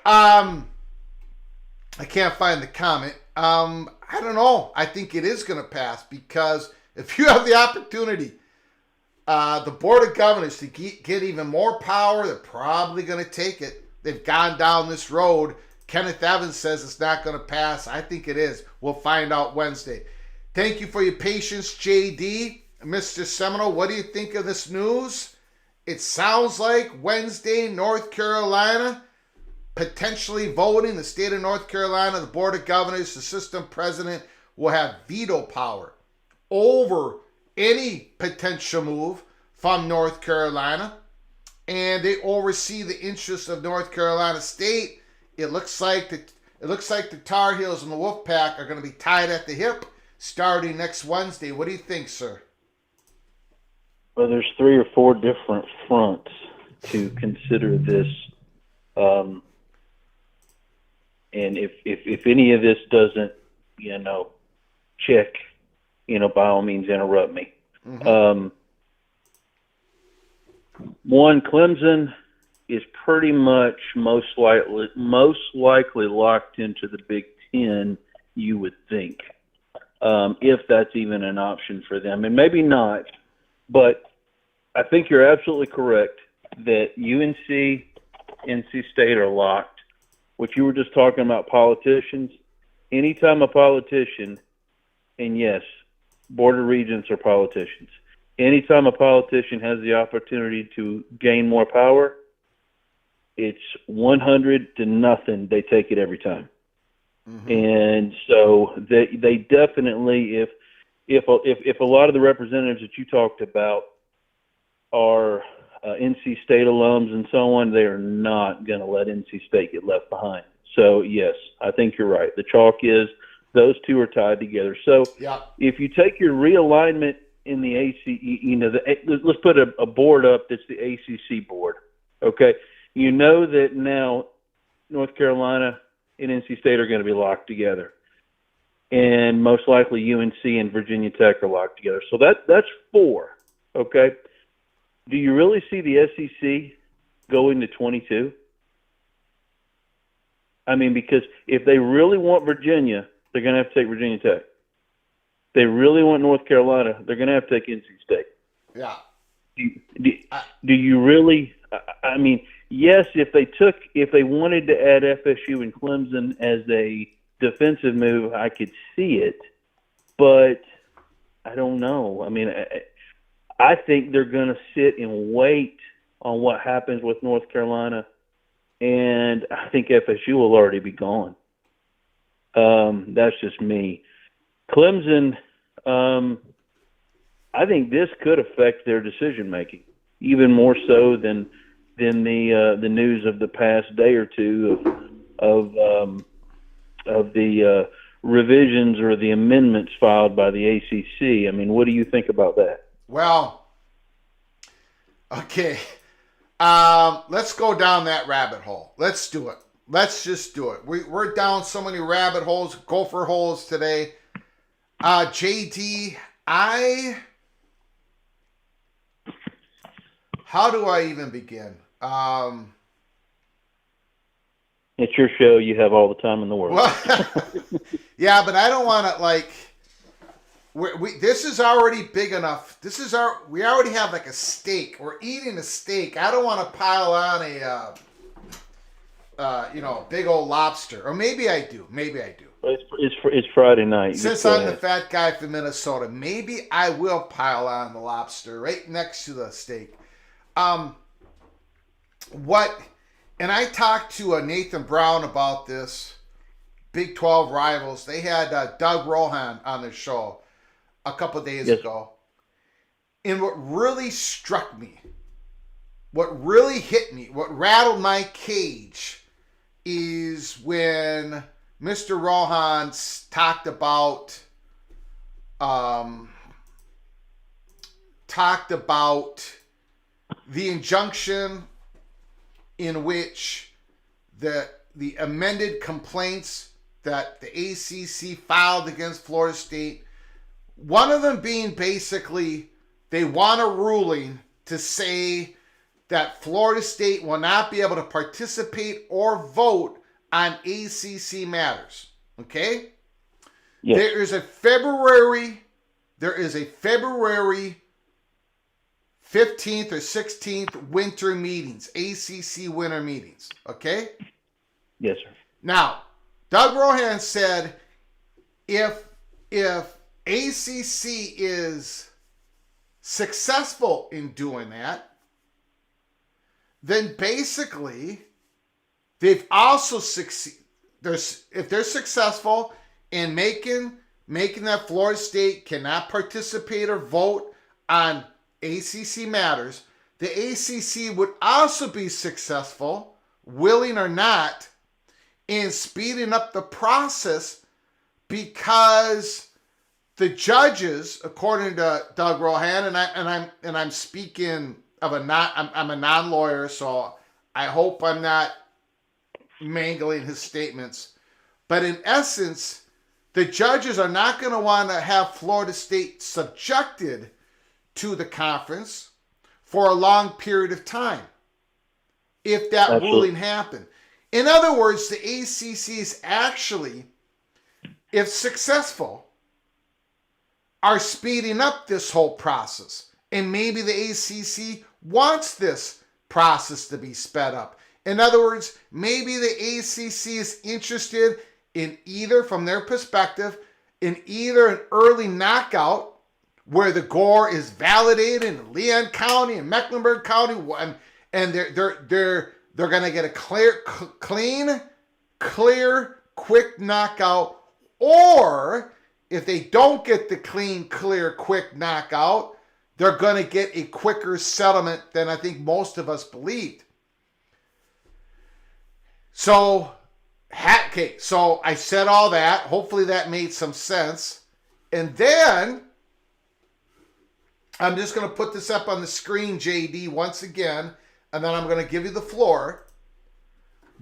Speaker 1: I can't find the comment. I don't know. I think it is going to pass because if you have the opportunity, the Board of Governors to get even more power, they're probably going to take it. They've gone down this road. Kenneth Evans says it's not going to pass. I think it is. We'll find out Wednesday. Thank you for your patience, JD. Mr. Seminole, what do you think of this news? It sounds like Wednesday, North Carolina, potentially voting, the state of North Carolina, the Board of Governors, the system president will have veto power over any potential move from North Carolina. And they oversee the interests of North Carolina State. It looks like the Tar Heels and the Wolfpack are going to be tied at the hip starting next Wednesday. What do you think, sir?
Speaker 4: Well, there's 3 or 4 different fronts to consider this. And if any of this doesn't, check, by all means interrupt me.
Speaker 1: Mm-hmm.
Speaker 4: One, Clemson is pretty much most likely locked into the Big Ten, you would think, if that's even an option for them. And maybe not, but I think you're absolutely correct that UNC, NC State are locked. What you were just talking about, politicians, anytime a politician, and yes, border regions are politicians, anytime a politician has the opportunity to gain more power, it's 100 to nothing. They take it every time. Mm-hmm. And so they definitely, if a lot of the representatives that you talked about are NC State alums and so on, they are not going to let NC State get left behind. So, yes, I think you're right. The chalk is those two are tied together. So, If you take your realignment in the let's put a board up that's the ACC board, okay? You know that now North Carolina and NC State are going to be locked together. And most likely UNC and Virginia Tech are locked together. So that's 4, okay? Do you really see the SEC going to 22? I mean, because if they really want Virginia, they're going to have to take Virginia Tech. If they really want North Carolina, they're going to have to take NC State.
Speaker 1: Yeah.
Speaker 4: Do you really? I mean, yes, if they wanted to add FSU and Clemson as a defensive move, I could see it, but I don't know. I mean, I think they're going to sit and wait on what happens with North Carolina, and I think FSU will already be gone. That's just me. Clemson, I think this could affect their decision making even more so than the news of the past day or two of the revisions or the amendments filed by the ACC. I mean, what do you think about that?
Speaker 1: Well, okay. Let's go down that rabbit hole. Let's do it. Let's just do it. We're down so many rabbit holes, gopher holes today. JD, how do I even begin?
Speaker 4: It's your show. You have all the time in the world.
Speaker 1: Well, yeah, but I don't want to this is already big enough. We already have like a steak. We're eating a steak. I don't want to pile on a big old lobster. Or maybe I do.
Speaker 4: It's Friday night.
Speaker 1: Since I'm the fat guy from Minnesota, maybe I will pile on the lobster right next to the steak. And I talked to Nathan Brown about this, Big 12 rivals. They had Doug Rohan on their show a couple of days ago. And what really struck me, what really hit me, what rattled my cage is when Mr. Rohan talked about the injunction in which the amended complaints that the ACC filed against Florida State, one of them being basically they want a ruling to say that Florida State will not be able to participate or vote on ACC matters. Okay?
Speaker 4: Yes.
Speaker 1: There is a February 15th or 16th winter meetings, ACC winter meetings. Okay?
Speaker 4: Yes, sir.
Speaker 1: Now, Doug Rohan said if ACC is successful in doing that, then basically they've also succeeded. If they're successful in making that Florida State cannot participate or vote on ACC matters, the ACC would also be successful, willing or not, in speeding up the process, because the judges, according to Doug Rohan, and I'm speaking of I'm a non-lawyer, so I hope I'm not mangling his statements. But in essence, the judges are not going to want to have Florida State subjected to the conference for a long period of time if that
Speaker 4: Absolutely.
Speaker 1: ruling happened. In other words, the ACC is actually, if successful, are speeding up this whole process. And maybe the ACC wants this process to be sped up. In other words, maybe the ACC is interested in either, from their perspective, in either an early knockout where the gore is validated in Leon County and Mecklenburg County, and they're going to get a clean, quick knockout, or if they don't get the clean, clear, quick knockout, they're going to get a quicker settlement than I think most of us believed. So I said all that. Hopefully that made some sense. And then I'm just going to put this up on the screen, JD, once again, and then I'm going to give you the floor.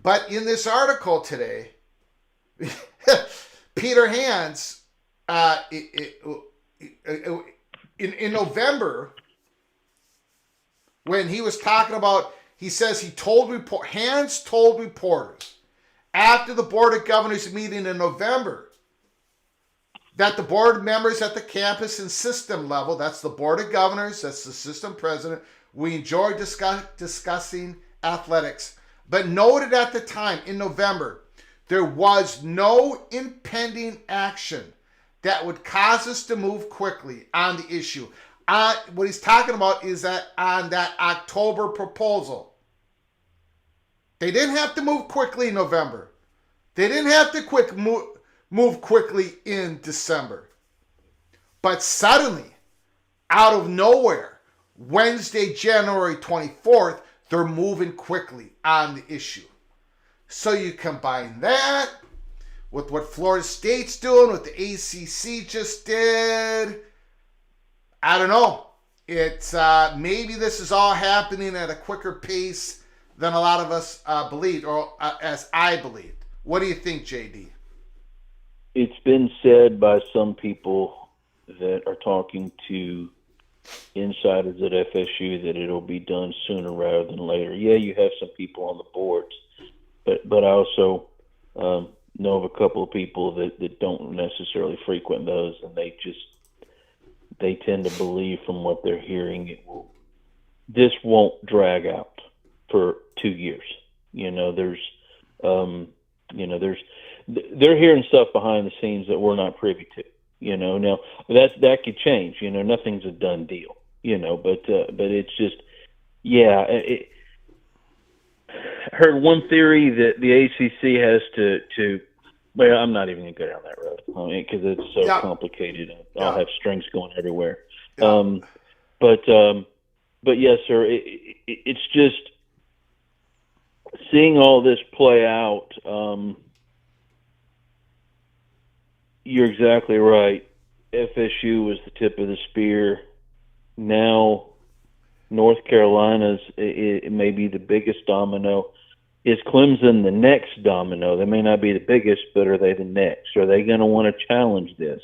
Speaker 1: But in this article today, Peter Hans, in November, when he was talking about, he says Hans told reporters after the Board of Governors meeting in November that the board members at the campus and system level, that's the Board of Governors, that's the system president, we enjoy discussing athletics, but noted at the time in November there was no impending action that would cause us to move quickly on the issue. What he's talking about is that on that October proposal, they didn't have to move quickly in November. They didn't have to move quickly in December. But suddenly, out of nowhere, Wednesday, January 24th, they're moving quickly on the issue. So you combine that with what Florida State's doing, what the ACC just did. I don't know. It's maybe this is all happening at a quicker pace than a lot of us believed, or as I believed. What do you think, JD?
Speaker 4: It's been said by some people that are talking to insiders at FSU that it'll be done sooner rather than later. Yeah, you have some people on the boards, but I also know of a couple of people that don't necessarily frequent those, and they tend to believe from what they're hearing this won't drag out for 2 years. They're hearing stuff behind the scenes that we're not privy to. Now that could change. Nothing's a done deal. But it's just, yeah. I heard one theory that the ACC has to. Well, I'm not even going to go down that road because it's so complicated. I'll have strings going everywhere.
Speaker 1: Yeah.
Speaker 4: But yes, sir. It's just seeing all this play out. You're exactly right. FSU was the tip of the spear. Now, North Carolina's it may be the biggest domino. Is Clemson the next domino? They may not be the biggest, but are they the next? Are they going to want to challenge this?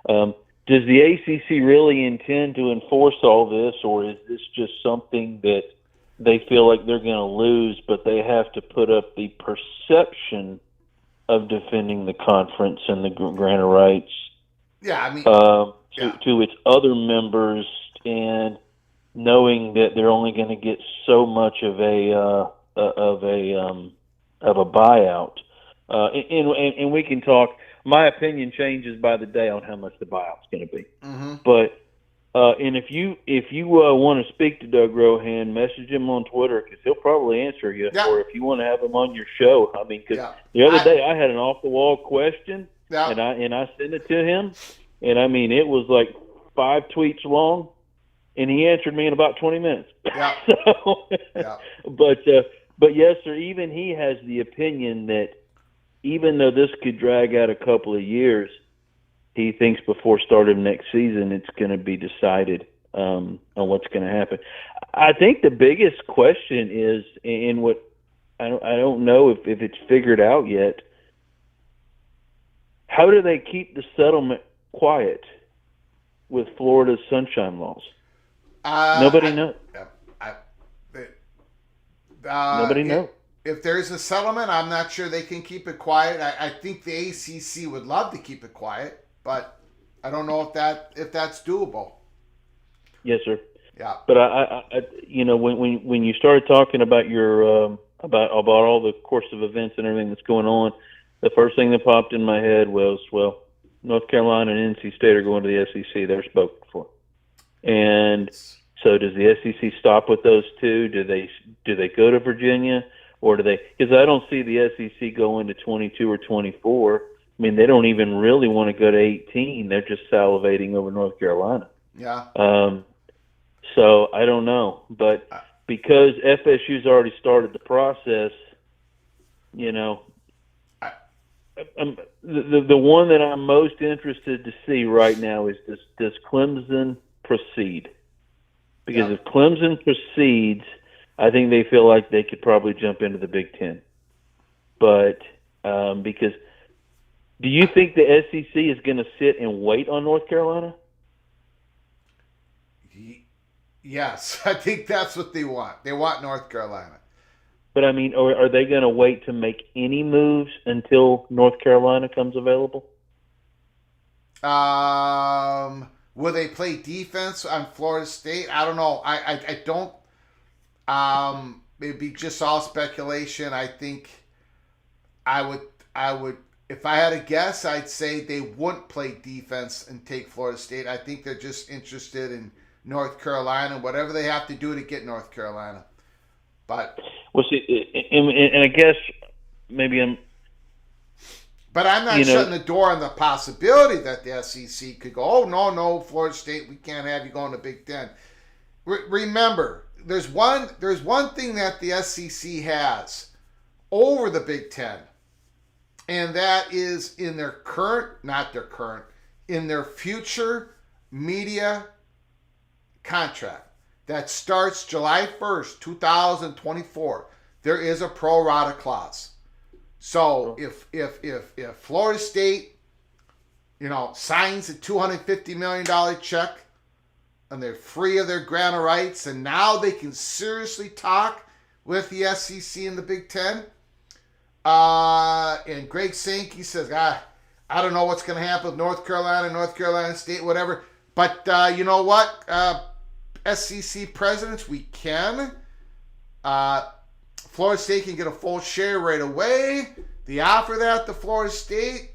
Speaker 4: Does the ACC really intend to enforce all this, or is this just something that they feel like they're going to lose, but they have to put up the perception of defending the conference and the grant of rights to its other members, and knowing that they're only going to get so much of a buyout, and we can talk. My opinion changes by the day on how much the buyout's going to be, but And if you want to speak to Doug Rohan, message him on Twitter because he'll probably answer you.
Speaker 1: Yeah.
Speaker 4: Or if you want to have him on your show, I mean, because
Speaker 1: Yeah.
Speaker 4: the other day I had an off the wall question,
Speaker 1: Yeah.
Speaker 4: and I sent it to him, and I mean it was like 5 tweets long, and he answered me in about 20 minutes.
Speaker 1: Yeah.
Speaker 4: So,
Speaker 1: Yeah.
Speaker 4: but yes, sir. Even he has the opinion that even though this could drag out a couple of years, he thinks before start of next season it's going to be decided on what's going to happen. I think the biggest question is, in what I don't know if it's figured out yet, how do they keep the settlement quiet with Florida's sunshine laws? Nobody knows. Nobody knows.
Speaker 1: If there's a settlement, I'm not sure they can keep it quiet. I think the ACC would love to keep it quiet, but I don't know if that's doable.
Speaker 4: Yes, sir.
Speaker 1: Yeah.
Speaker 4: But I when you started talking about your about all the course of events and everything that's going on, the first thing that popped in my head was, well, North Carolina and NC State are going to the SEC. They're spoken for, and so does the SEC stop with those two? Do they go to Virginia, or do they? Because I don't see the SEC going to 22 or 24. I mean, they don't even really want to go to 18. They're just salivating over North Carolina.
Speaker 1: Yeah.
Speaker 4: So I don't know, but because FSU's already started the process, the one that I'm most interested to see right now is does Clemson proceed? Because if Clemson proceeds, I think they feel like they could probably jump into the Big Ten. But because do you think the SEC is going to sit and wait on North Carolina?
Speaker 1: Yes, I think that's what they want. They want North Carolina.
Speaker 4: But I mean, or are they going to wait to make any moves until North Carolina comes available?
Speaker 1: Will they play defense on Florida State? I don't know. I don't. It'd be just all speculation. I think I would. If I had a guess, I'd say they wouldn't play defense and take Florida State. I think they're just interested in North Carolina, whatever they have to do to get North Carolina. But
Speaker 4: well, see, and I guess maybe I'm.
Speaker 1: But I'm not shutting the door on the possibility that the SEC could go, oh, no, Florida State, we can't have you going to Big Ten. Remember, there's one thing that the SEC has over the Big Ten, and that is in their in their future media contract that starts July 1st, 2024. There is a pro rata clause. So if Florida State, signs a $250 million check and they're free of their grant of rights and now they can seriously talk with the SEC and the Big Ten, and Greg Sankey says, I don't know what's going to happen with North Carolina State, whatever. But you know what? SEC presidents, we can. Florida State can get a full share right away. They offer that to Florida State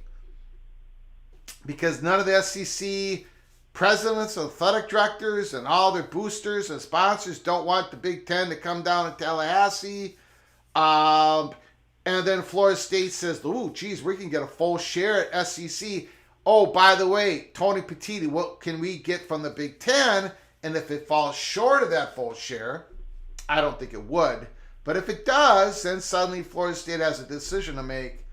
Speaker 1: because none of the SEC presidents, athletic directors, and all their boosters and sponsors don't want the Big Ten to come down to Tallahassee. And then Florida State says, ooh, geez, we can get a full share at SEC. Oh, by the way, Tony Petitti, what can we get from the Big Ten? And if it falls short of that full share, I don't think it would. But if it does, then suddenly Florida State has a decision to make.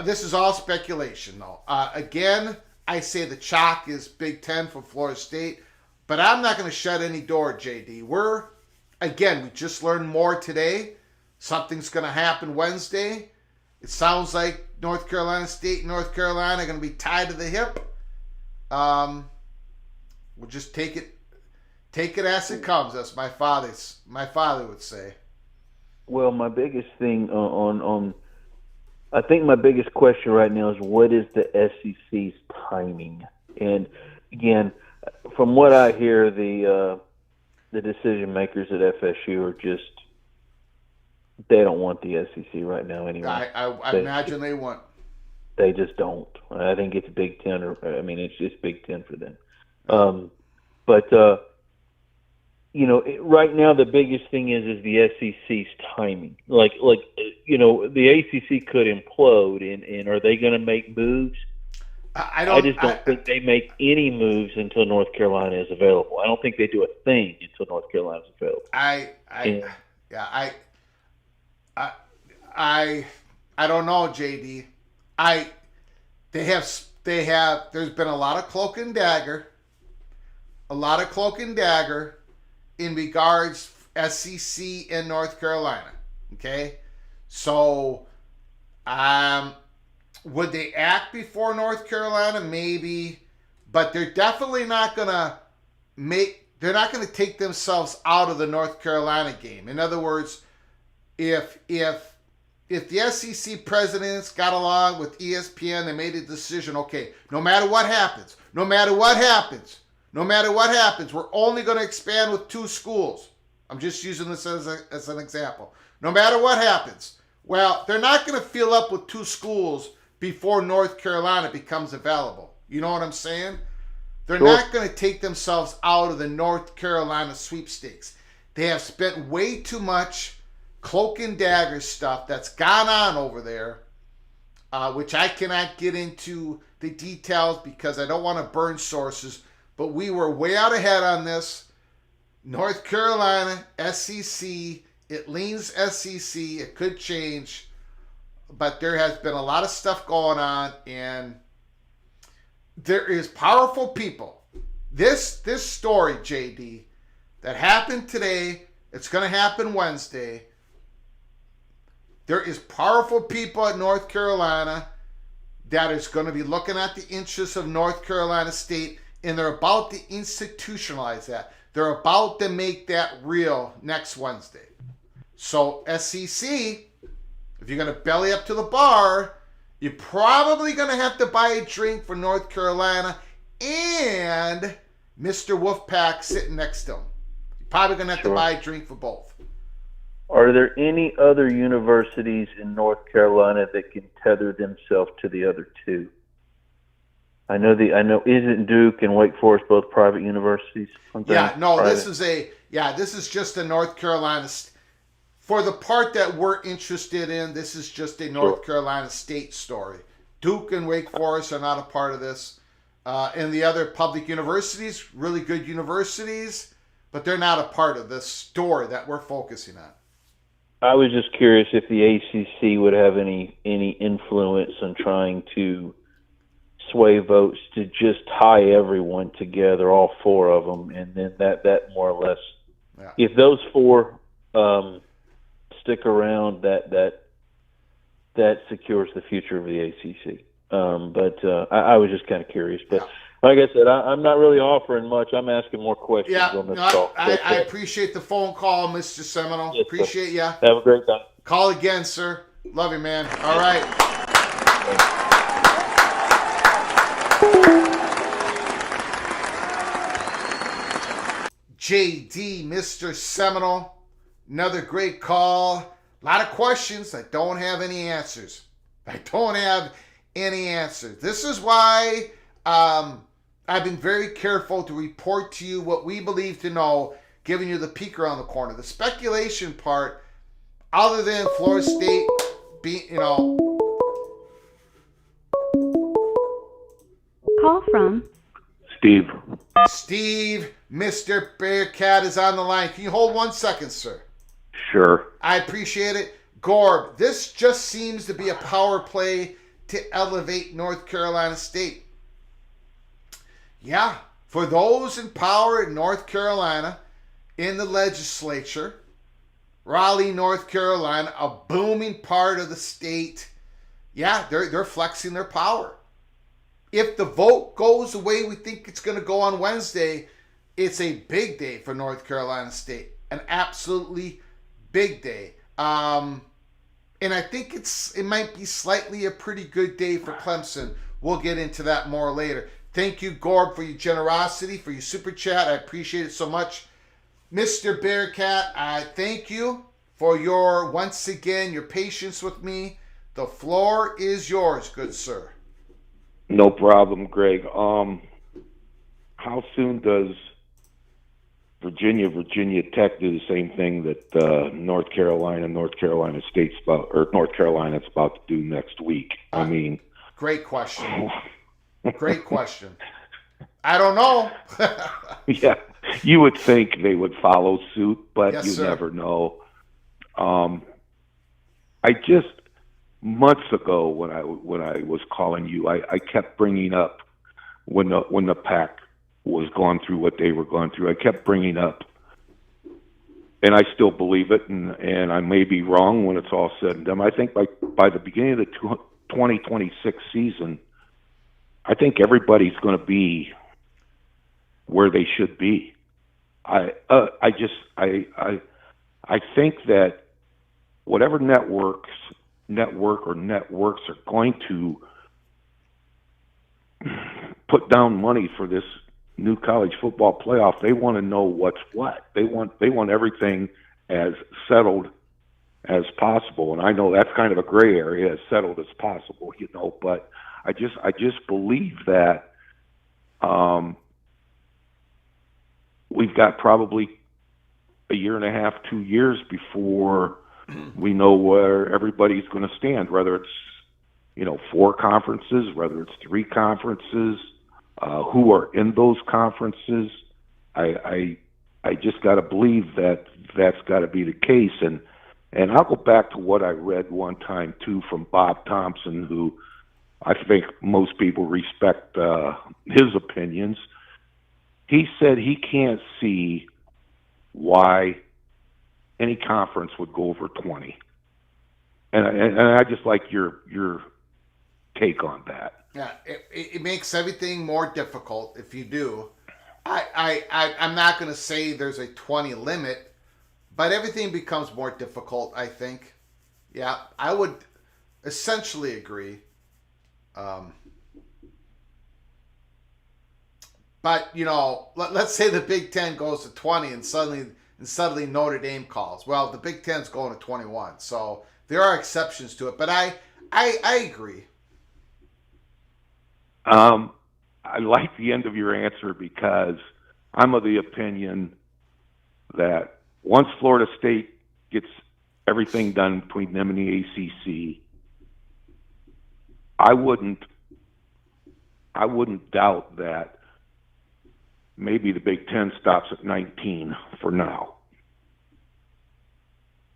Speaker 1: This is all speculation, though. Again, I say the chalk is Big Ten for Florida State, but I'm not going to shut any door, JD. We just learned more today. Something's going to happen Wednesday. It sounds like North Carolina State and North Carolina are going to be tied to the hip. We'll just take it as it comes. That's my father would say.
Speaker 4: Well, my biggest thing I think my biggest question right now is what is the SEC's timing? And again, from what I hear, the decision makers at FSU are just they don't want the SEC right now anyway.
Speaker 1: I imagine they want.
Speaker 4: They just don't. I think it's Big Ten, it's just Big Ten for them. But right now the biggest thing is the SEC's timing. The ACC could implode, and are they going to make moves? I just don't think they make any moves until North Carolina is available. I don't think they do a thing until North Carolina is available.
Speaker 1: I don't know, JD. There's been a lot of cloak and dagger in regards SEC and North Carolina. Okay, so would they act before North Carolina? Maybe, but they're definitely not gonna they're not gonna take themselves out of the North Carolina game. In other words, if the SEC presidents got along with ESPN, they made a decision, okay, no matter what happens, we're only going to expand with 2 schools. I'm just using this as an example. No matter what happens. Well, they're not going to fill up with 2 schools before North Carolina becomes available. You know what I'm saying? They're not going to take themselves out of the North Carolina sweepstakes. They have spent way too much cloak and dagger stuff that's gone on over there, which I cannot get into the details because I don't want to burn sources, but we were way out ahead on this. North Carolina, SEC, it leans SEC, it could change, but there has been a lot of stuff going on, and there is powerful people. This story, JD, that happened today, it's going to happen Wednesday. There is powerful people at North Carolina that is going to be looking at the interests of North Carolina State, and they're about to institutionalize that. They're about to make that real next Wednesday. So SEC, if you're going to belly up to the bar, you're probably going to have to buy a drink for North Carolina and Mr. Wolfpack sitting next to him. You're probably going to have to buy a drink for both.
Speaker 4: Are there any other universities in North Carolina that can tether themselves to the other 2? I know isn't Duke and Wake Forest both private universities?
Speaker 1: This is just a North Carolina. For the part that we're interested in, this is just a North Carolina State story. Duke and Wake Forest are not a part of this. And the other public universities, really good universities, but they're not a part of this story that we're focusing on.
Speaker 4: I was just curious if the ACC would have any influence on trying to sway votes to just tie everyone together, all 4 of them, and then that more or less. Yeah. If those 4 stick around, that secures the future of the ACC. I was just kind of curious, but. Yeah. Like I said, I'm not really offering much. I'm asking more questions on this call.
Speaker 1: I appreciate the phone call, Mr. Seminole. Yes, appreciate you.
Speaker 4: Have a great time.
Speaker 1: Call again, sir. Love you, man. All right. JD, Mr. Seminole. Another great call. A lot of questions. I don't have any answers. This is why I've been very careful to report to you what we believe to know, giving you the peek around the corner. The speculation part, other than Florida State being,
Speaker 2: Call from
Speaker 4: Steve.
Speaker 1: Steve, Mr. Bearcat is on the line. Can you hold 1 second, sir?
Speaker 4: Sure.
Speaker 1: I appreciate it. Gorb, this just seems to be a power play to elevate North Carolina State. Yeah, for those in power in North Carolina, in the legislature, Raleigh, North Carolina, a booming part of the state, yeah, they're flexing their power. If the vote goes the way we think it's going to go on Wednesday, it's a big day for North Carolina State, an absolutely big day. And I think it might be slightly a pretty good day for Clemson. We'll get into that more later. Thank you, Gorb, for your generosity, for your super chat. I appreciate it so much. Mr. Bearcat, I thank you for once again, your patience with me. The floor is yours, good sir.
Speaker 5: No problem, Greg. How soon does Virginia Tech do the same thing that North Carolina State's about, or North Carolina's about to do next week? I mean,
Speaker 1: great question. Great question. I don't know.
Speaker 5: Yeah, you would think they would follow suit, but
Speaker 1: Yes,
Speaker 5: you
Speaker 1: sir.
Speaker 5: never know. I just months ago when I was calling you, I kept bringing up when the Pac was going through what they were going through. I kept bringing up, and I still believe it, and I may be wrong when it's all said and done. I think by the beginning of the 2026 season, I think everybody's going to be where they should be. I think that whatever network or networks are going to put down money for this new college football playoff, they want to know what's what. They want everything as settled as possible. And I know that's kind of a gray area, as settled as possible, but I just believe that we've got probably a year and a half, 2 years before we know where everybody's going to stand, whether it's 4 conferences, whether it's 3 conferences, who are in those conferences. I just got to believe that that's got to be the case. And I'll go back to what I read one time too from Bob Thompson, who I think most people respect his opinions. He said he can't see why any conference would go over 20. And I just like your take on that.
Speaker 1: Yeah, it makes everything more difficult if you do. I'm not going to say there's a 20 limit, but everything becomes more difficult, I think. Yeah, I would essentially agree. But let's say the Big Ten goes to 20 and suddenly Notre Dame calls. Well, the Big Ten's going to 21, so there are exceptions to it. But I agree.
Speaker 5: I like the end of your answer because I'm of the opinion that once Florida State gets everything done between them and the ACC, I wouldn't doubt that maybe the Big Ten stops at 19 for now.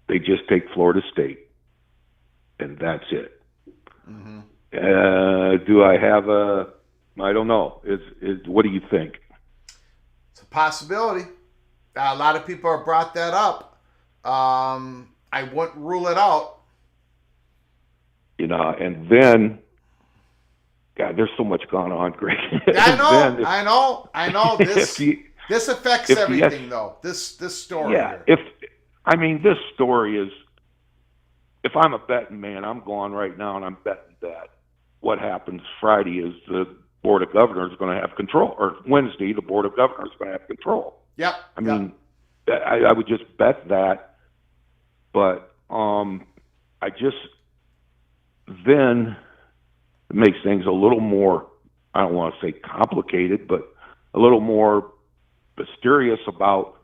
Speaker 5: They just take Florida State, and that's it.
Speaker 1: Mm-hmm.
Speaker 5: Do I have I don't know. What do you think?
Speaker 1: It's a possibility. A lot of people have brought that up. I wouldn't rule it out.
Speaker 5: And then, God, there's so much going on, Greg.
Speaker 1: I know. This affects everything, though. This story.
Speaker 5: Yeah.
Speaker 1: Here.
Speaker 5: This story is. If I'm a betting man, I'm going right now, and I'm betting that what happens Friday is the Board of Governors is going to have control, or Wednesday the Board of Governors is going to have control.
Speaker 1: Yep.
Speaker 5: I would just bet that, but then it makes things a little more, I don't want to say complicated, but a little more mysterious about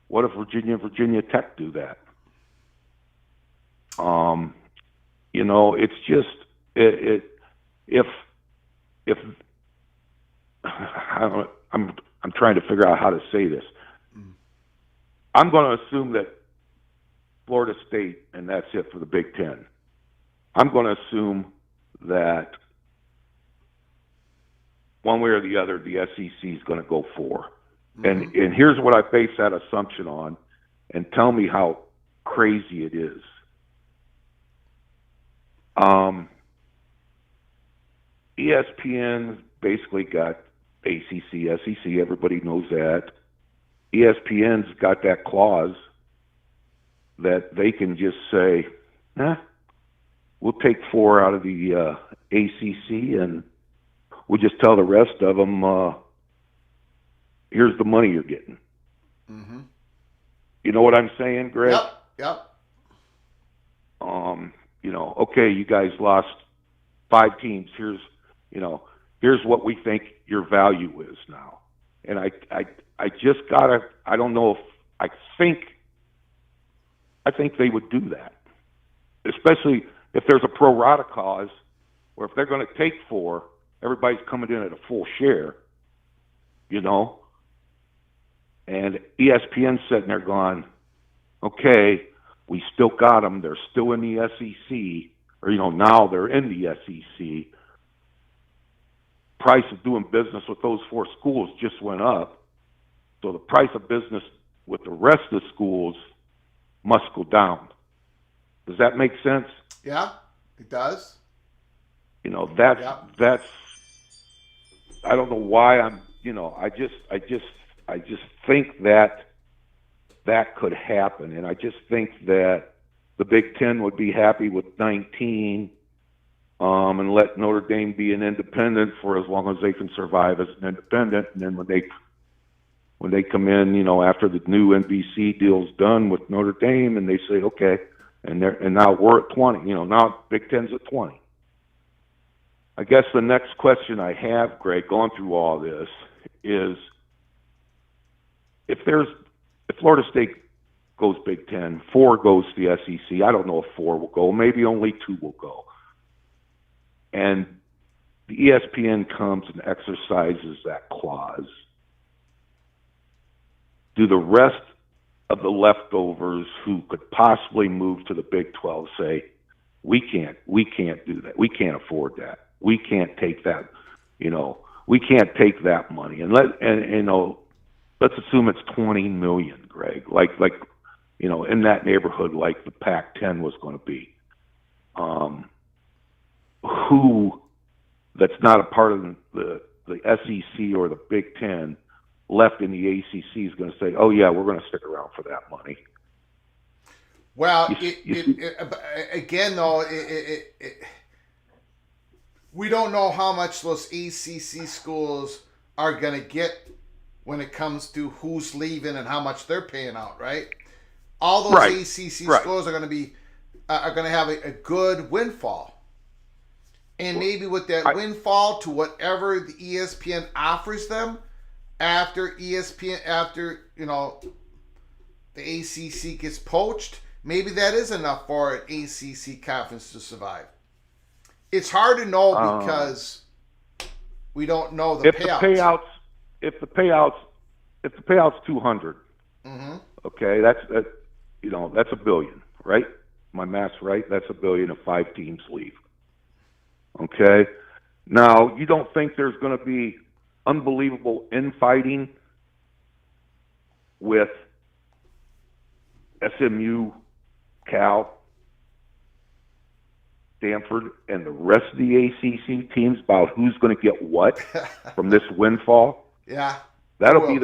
Speaker 5: what if Virginia Tech do that? It's just if I'm trying to figure out how to say this. I'm going to assume that Florida State, and that's it for the Big Ten. I'm going to assume that one way or the other, the SEC is going to go 4. Mm-hmm. And here's what I base that assumption on, and tell me how crazy it is. ESPN basically got ACC, SEC, everybody knows that. ESPN's got that clause that they can just say, we'll take 4 out of the ACC and we'll just tell the rest of them, here's the money you're getting.
Speaker 1: Mm-hmm.
Speaker 5: You know what I'm saying, Greg?
Speaker 1: Yep.
Speaker 5: Okay, you guys lost 5 teams. Here's what we think your value is now. And I just gotta. I don't know if I think they would do that, especially if there's a pro rata clause, or if they're going to take 4, everybody's coming in at a full share, you know. And ESPN's sitting there going, okay, we still got them. They're still in the SEC, or, you know, now they're in the SEC. Price of doing business with those 4 schools just went up. So the price of business with the rest of the schools must go down. Does that make sense?
Speaker 1: Yeah, it does.
Speaker 5: You know, that's I don't know why I'm, you know, I just think that could happen. And I just think that the Big Ten would be happy with 19 and let Notre Dame be an independent for as long as they can survive as an independent. And then when they come in, you know, after the new NBC deal's done with Notre Dame, and they say, okay, and now we're at 20. You know, now Big Ten's at 20. I guess the next question I have, Greg, going through all this, is if Florida State goes Big Ten, 4 goes to the SEC. I don't know if 4 will go. Maybe only 2 will go. And the ESPN comes and exercises that clause. Do the rest of the leftovers who could possibly move to the Big 12 say, we can't do that. We can't afford that. We can't take that, you know, we can't take that money. And you know, let's assume it's $20 million, Greg, like, you know, in that neighborhood, like the Pac-10 was going to be. Who that's not a part of the SEC or the Big Ten left in the ACC is going to say, oh, yeah, we're going to stick around for that money.
Speaker 1: Well, again, though, we don't know how much those ACC schools are going to get when it comes to who's leaving and how much they're paying out, right? All those ACC schools are going to be are going to have a good windfall. And maybe with that windfall to whatever the ESPN offers them after you know, the ACC gets poached, maybe that is enough for an ACC conference to survive. It's hard to know because we don't know the payouts.
Speaker 5: If the payout's 200, okay, that's you know, that's $1 billion, right? My math's right. That's $1 billion if 5 teams leave. Okay. Now, you don't think there's going to be unbelievable infighting with SMU, Cal, Stanford, and the rest of the ACC teams about who's going to get what from this windfall?
Speaker 1: Yeah.
Speaker 5: That'll be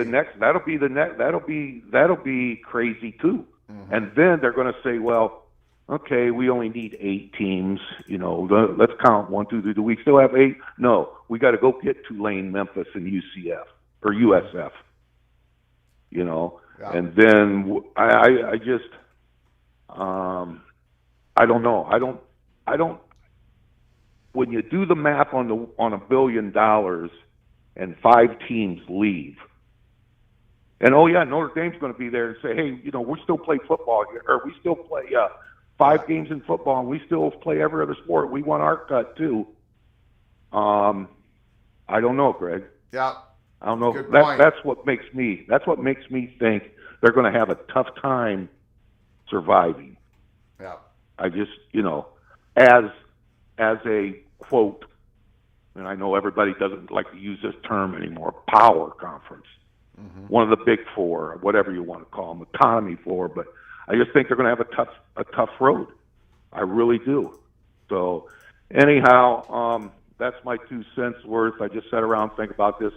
Speaker 5: crazy too. And then they're going to say, well, okay, we only need 8 teams. You know, let's count 1, 2, 3. Do we still have 8? No, we got to go get Tulane, Memphis, and UCF or USF. You know, and then I just I don't know. I don't. When you do the math on $1 billion and 5 teams leave, and oh yeah, Notre Dame's going to be there and say, hey, you know, we still play football here, or we still play 5 games in football, and we still play every other sport. We want our cut too. I don't know, Greg.
Speaker 1: Yeah.
Speaker 5: I don't know. That's what makes me think they're going to have a tough time surviving.
Speaker 1: Yeah.
Speaker 5: I just, you know, as a quote, and I know everybody doesn't like to use this term anymore, power conference. One of the big 4, whatever you want to call them, economy 4, but I just think they're going to have a tough road. I really do. So anyhow, that's my 2 cents worth. I just sat around and think about this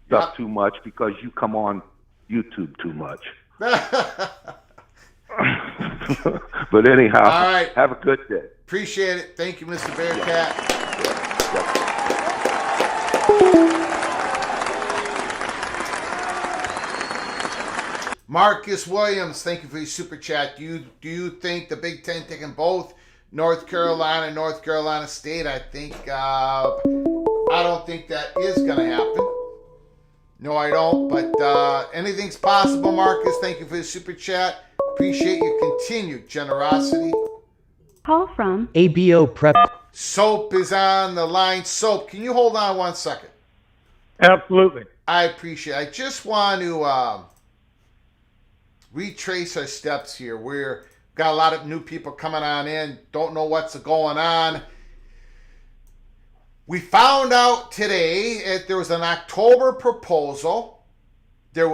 Speaker 5: stuff too much because you come on YouTube too much. But anyhow,
Speaker 1: all right.
Speaker 5: Have a good day.
Speaker 1: Appreciate it. Thank you, Mr. Bearcat. Marcus Williams, thank you for your super chat. Do you think the Big Ten taking both North Carolina and North Carolina State? I think I don't think that is going to happen. No, I don't. But anything's possible, Marcus. Thank you for the super chat. Appreciate your continued generosity.
Speaker 2: Call from
Speaker 6: ABO Prep.
Speaker 1: Soap is on the line. Soap, can you hold on 1 second?
Speaker 7: Absolutely.
Speaker 1: I appreciate it. I just want to retrace our steps here. We're got a lot of new people coming on in. Don't know what's going on. We found out today that there was an October proposal. And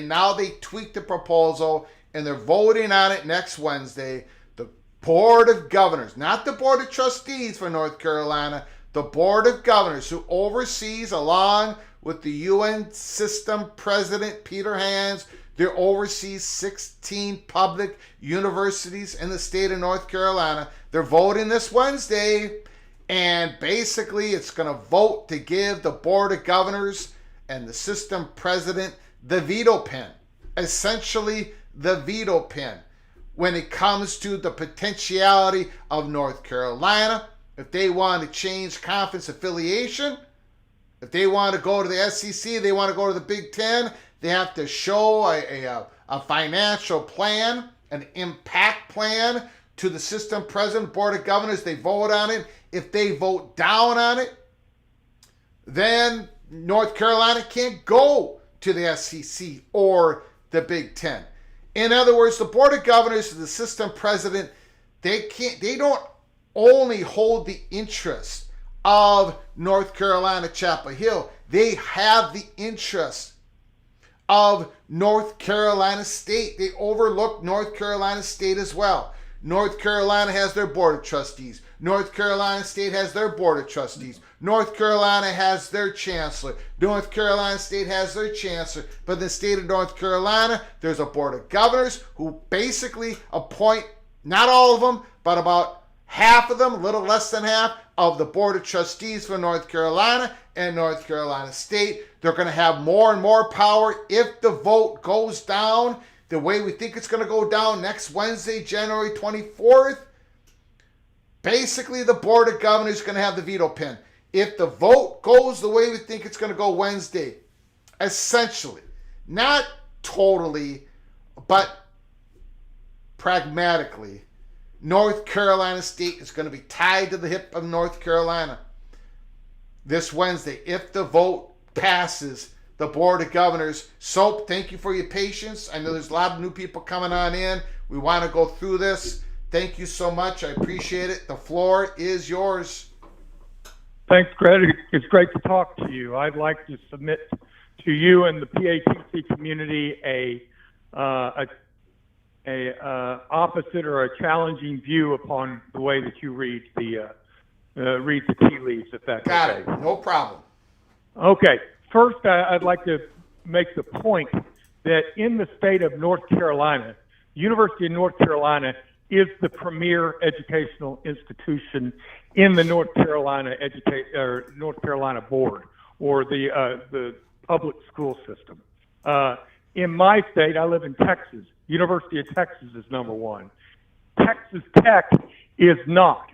Speaker 1: now they tweaked the proposal, and they're voting on it next Wednesday. The Board of Governors, not the Board of Trustees for North Carolina, the Board of Governors, who oversees, along with the UN system president, Peter Hans, they oversees 16 public universities in the state of North Carolina. They're voting this Wednesday, and basically it's going to vote to give the Board of Governors and the system president the veto pen. Essentially, the veto pen when it comes to the potentiality of North Carolina. If they want to change conference affiliation, if they want to go to the SEC, they want to go to the Big Ten, they have to show a financial plan, an impact plan to the system president, Board of Governors. They vote on it. If they vote down on it, then North Carolina can't go to the SEC or the Big Ten. In other words, the Board of Governors, the system president, they don't only hold the interest of North Carolina, Chapel Hill. They have the interest of North Carolina State. They overlook North Carolina State as well. North Carolina has their Board of Trustees. North Carolina State has their Board of Trustees. North Carolina has their chancellor. North Carolina State has their chancellor. But in the state of North Carolina, there's a Board of Governors who basically appoint, not all of them, but about half of them, a little less than half, of the Board of Trustees for North Carolina and North Carolina State. They're going to have more and more power if the vote goes down the way we think it's going to go down next Wednesday, January 24th. Basically, the Board of Governors is going to have the veto pen. If the vote goes the way we think it's going to go Wednesday, essentially, not totally, but pragmatically, North Carolina State is going to be tied to the hip of North Carolina this Wednesday if the vote passes the Board of Governors. Soap, thank you for your patience. I know there's a lot of new people coming on in. We want to go through this. Thank you so much. I appreciate it. The floor is yours.
Speaker 7: Thanks, Greg. It's great to talk to you. I'd like to submit to you and the PATC community a opposite or a challenging view upon the way that you read the tea leaves, if that's
Speaker 1: Got
Speaker 7: okay.
Speaker 1: it. No problem.
Speaker 7: Okay. First, I'd like to make the point that in the state of North Carolina, University of North Carolina is the premier educational institution in the North Carolina board, or the public school system. In my state, I live in Texas. University of Texas is number one. Texas Tech is not.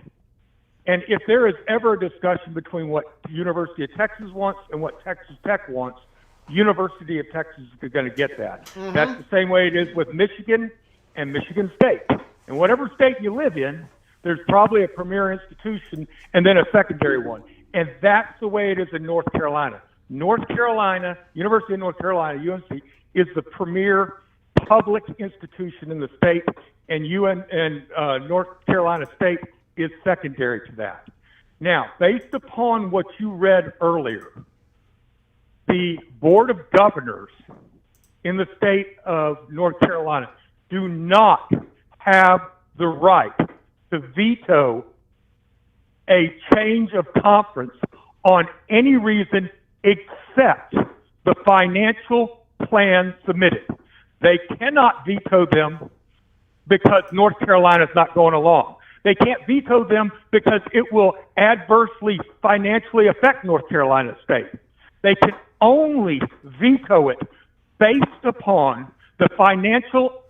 Speaker 7: And if there is ever a discussion between what University of Texas wants and what Texas Tech wants, University of Texas is going to get that. Mm-hmm. That's the same way it is with Michigan and Michigan State. And whatever state you live in, there's probably a premier institution and then a secondary one. And that's the way it is in North Carolina. North Carolina, University of North Carolina, UNC, is the premier public institution in the state, and North Carolina State is secondary to that. Now, based upon what you read earlier, the Board of Governors in the state of North Carolina do not have the right to veto a change of conference on any reason except the financial plan submitted. They cannot veto them because North Carolina is not going along. They can't veto them because it will adversely financially affect North Carolina State. They can only veto it based upon the financial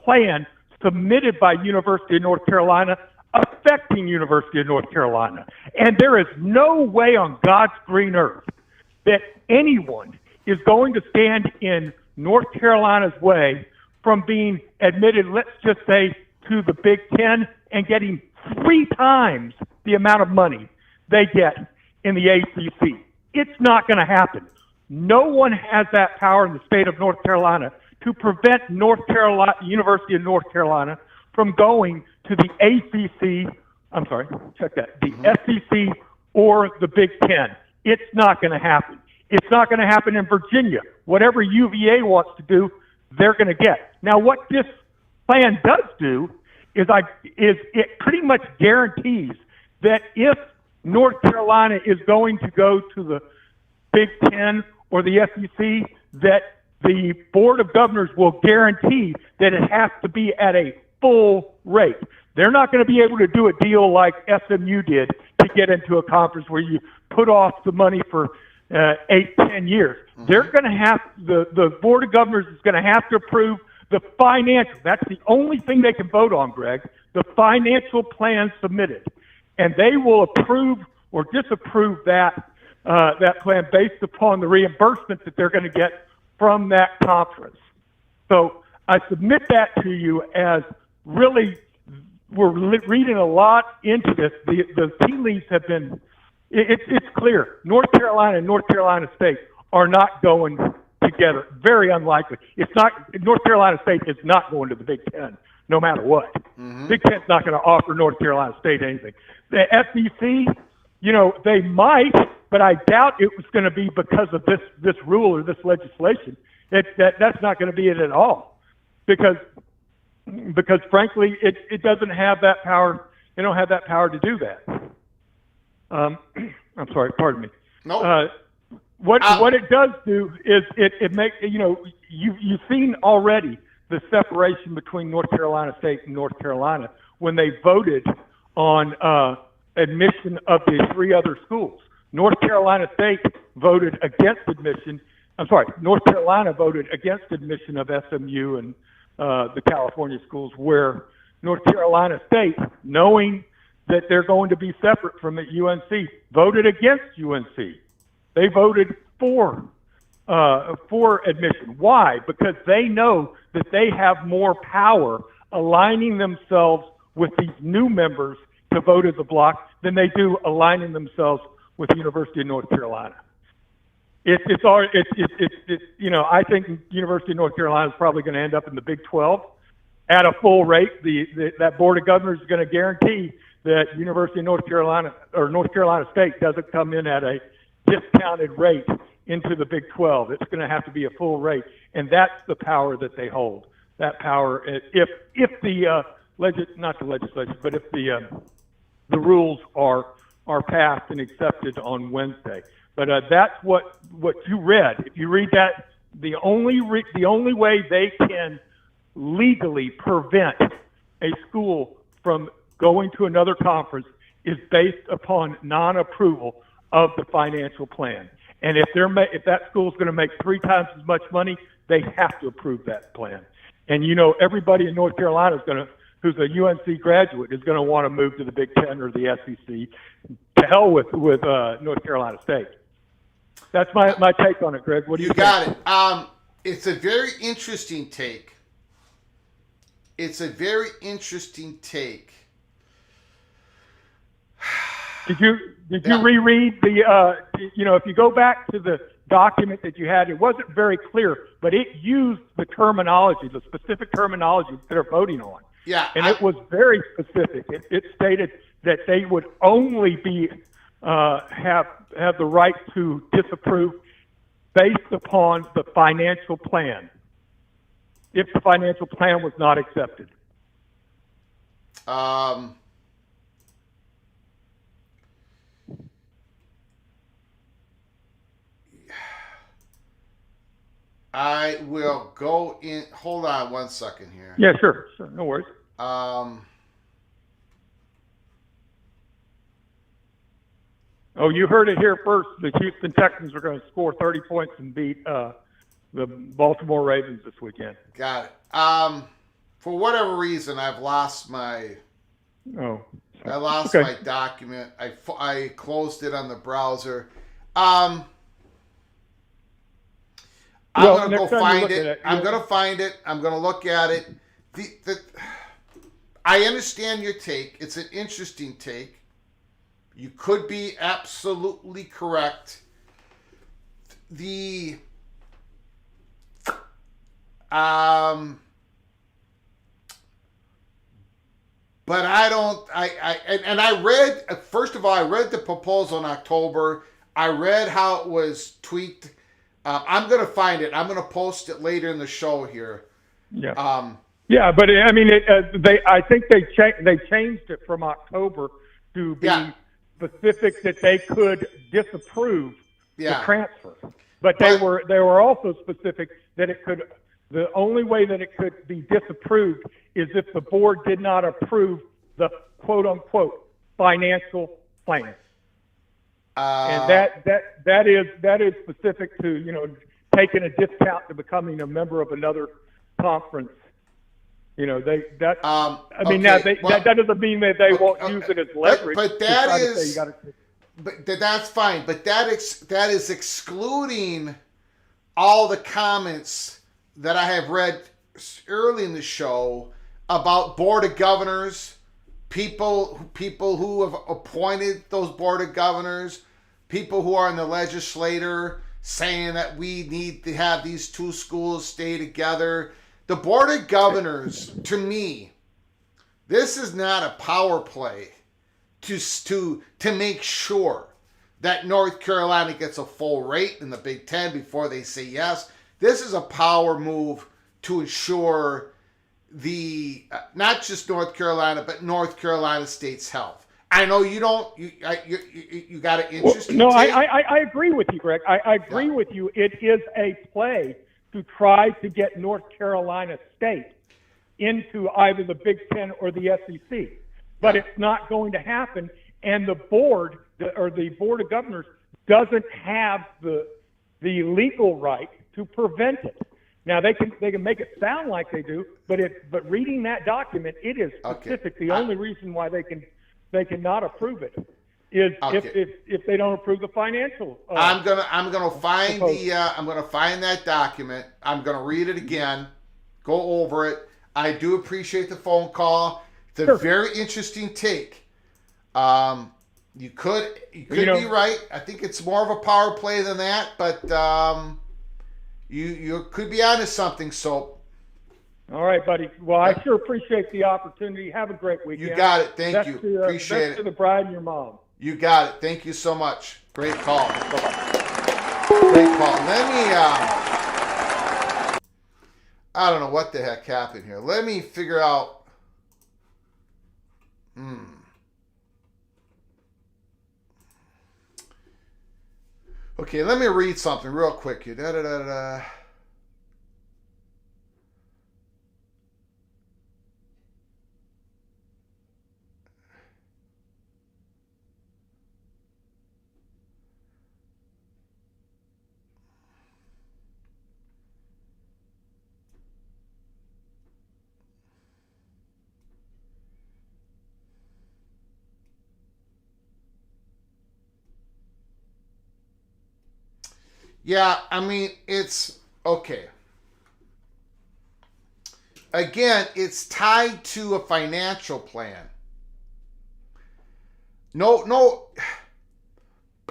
Speaker 7: plan submitted by University of North Carolina affecting University of North Carolina. And there is no way on God's green earth that anyone is going to stand in North Carolina's way from being admitted, let's just say, to the Big Ten and getting 3 times the amount of money they get in the ACC. It's not going to happen. No one has that power in the state of North Carolina to prevent University of North Carolina from going to the ACC, the SEC or the Big Ten. It's not going to happen. It's not going to happen in Virginia. Whatever UVA wants to do, they're going to get. Now, what this plan does do is it pretty much guarantees that if North Carolina is going to go to the Big Ten or the SEC, that the Board of Governors will guarantee that it has to be at a full rate. They're not going to be able to do a deal like SMU did to get into a conference where you put off the money for 8-10 years. They're going to have, the Board of Governors is going to have to approve the financial. That's the only thing they can vote on, Greg, the financial plan submitted. And they will approve or disapprove that plan based upon the reimbursement that they're going to get from that conference. So I submit that to you as really, we're reading a lot into this. The tea leaves have been, it's clear. North Carolina and North Carolina State are not going together. Very unlikely. It's not, North Carolina State is not going to the Big Ten, no matter what. Big Ten's not going to offer North Carolina State anything. The SEC, you know, they might, but I doubt it was going to be because of this rule or this legislation. That's not going to be it at all, because frankly, it doesn't have that power. They don't have that power to do that. I'm sorry, pardon me.
Speaker 1: No.
Speaker 7: What it does do is it makes, you know, you've seen already the separation between North Carolina State and North Carolina when they voted on admission of the 3 other schools. North Carolina State voted against admission. North Carolina voted against admission of SMU and the California schools, where North Carolina State, knowing that they're going to be separate from UNC, voted against UNC. They voted for admission. Why? Because they know that they have more power aligning themselves with these new members to vote as a block than they do aligning themselves with the University of North Carolina. You know, I think University of North Carolina is probably going to end up in the Big 12 at a full rate. That Board of Governors is going to guarantee that University of North Carolina or North Carolina State doesn't come in at a discounted rate into the Big 12. It's going to have to be a full rate, and that's the power that they hold. That power, if the not the legislation, but if the rules are passed and accepted on Wednesday. But that's what you read. If you read that, the only way they can legally prevent a school from going to another conference is based upon non-approval of the financial plan. And if that school is going to make 3 times as much money, they have to approve that plan. And you know, everybody in North Carolina who's a UNC graduate is going to want to move to the Big Ten or the SEC. To hell with North Carolina State. That's my take on it, Greg. What do you think?
Speaker 1: You got it. It's a very interesting take. Did
Speaker 7: you reread the? You know, if you go back to the document that you had, it wasn't very clear, but it used the terminology, the specific terminology that they're voting on.
Speaker 1: Yeah,
Speaker 7: and it was very specific. It stated that they would only be have the right to disapprove based upon the financial plan, if the financial plan was not accepted.
Speaker 1: I will go in. Hold on 1 second here.
Speaker 7: Yeah, sure. No worries. Oh, you heard it here first. The Houston Texans are going to score 30 points and beat the Baltimore Ravens this weekend.
Speaker 1: Got it. For whatever reason, I've lost my.
Speaker 7: Oh.
Speaker 1: I lost
Speaker 7: Okay.
Speaker 1: my document. I closed it on the browser. I'm
Speaker 7: Well,
Speaker 1: going to
Speaker 7: next
Speaker 1: go
Speaker 7: time you
Speaker 1: find
Speaker 7: look
Speaker 1: it.
Speaker 7: at it,
Speaker 1: I'm
Speaker 7: yeah.
Speaker 1: going to find it. I'm going to look at it. I understand your take. It's an interesting take. You could be absolutely correct. But I don't. I read. First of all, I read the proposal in October. I read how it was tweaked. I'm gonna find it. I'm gonna post it later in the show here.
Speaker 7: Yeah. Yeah, but I mean, I think they changed it from October to be specific that they could disapprove the transfer. But they were also specific that it could. The only way that it could be disapproved is if the board did not approve the quote unquote financial plan. And that is specific to, taking a discount to becoming a member of another conference. That doesn't mean that they won't use it as leverage.
Speaker 1: But that's fine. But that is excluding all the comments that I have read early in the show about board of governors, people who have appointed those board of governors, people who are in the legislature saying that we need to have these two schools stay together. The board of governors, to me, this is not a power play to make sure that North Carolina gets a full rate in the Big Ten before they say yes. This is a power move to ensure not just North Carolina, but North Carolina State's health. I know you don't. You got an interesting.
Speaker 7: No,
Speaker 1: take.
Speaker 7: I agree with you, Greg. I agree with you. It is a play to try to get North Carolina State into either the Big Ten or the SEC, but it's not going to happen. And the board the board of governors doesn't have the legal right to prevent it. Now they can make it sound like they do, but reading that document, it is specific. Okay. The only reason why they cannot approve it is if they don't approve the financial.
Speaker 1: I'm gonna find that document. I'm gonna read it again, go over it. I do appreciate the phone call. It's a very interesting take. You could be right. I think it's more of a power play than that, but you could be onto something. So,
Speaker 7: all right, buddy. Well, I sure appreciate the opportunity. Have a great weekend.
Speaker 1: You got it. Thank you. Appreciate it.
Speaker 7: To the bride and your mom.
Speaker 1: You got it. Thank you so much. Great call. Great call. Let me. I don't know what the heck happened here. Let me figure out. Okay, let me read something real quick here. Yeah, I mean, it's okay. Again, it's tied to a financial plan. No,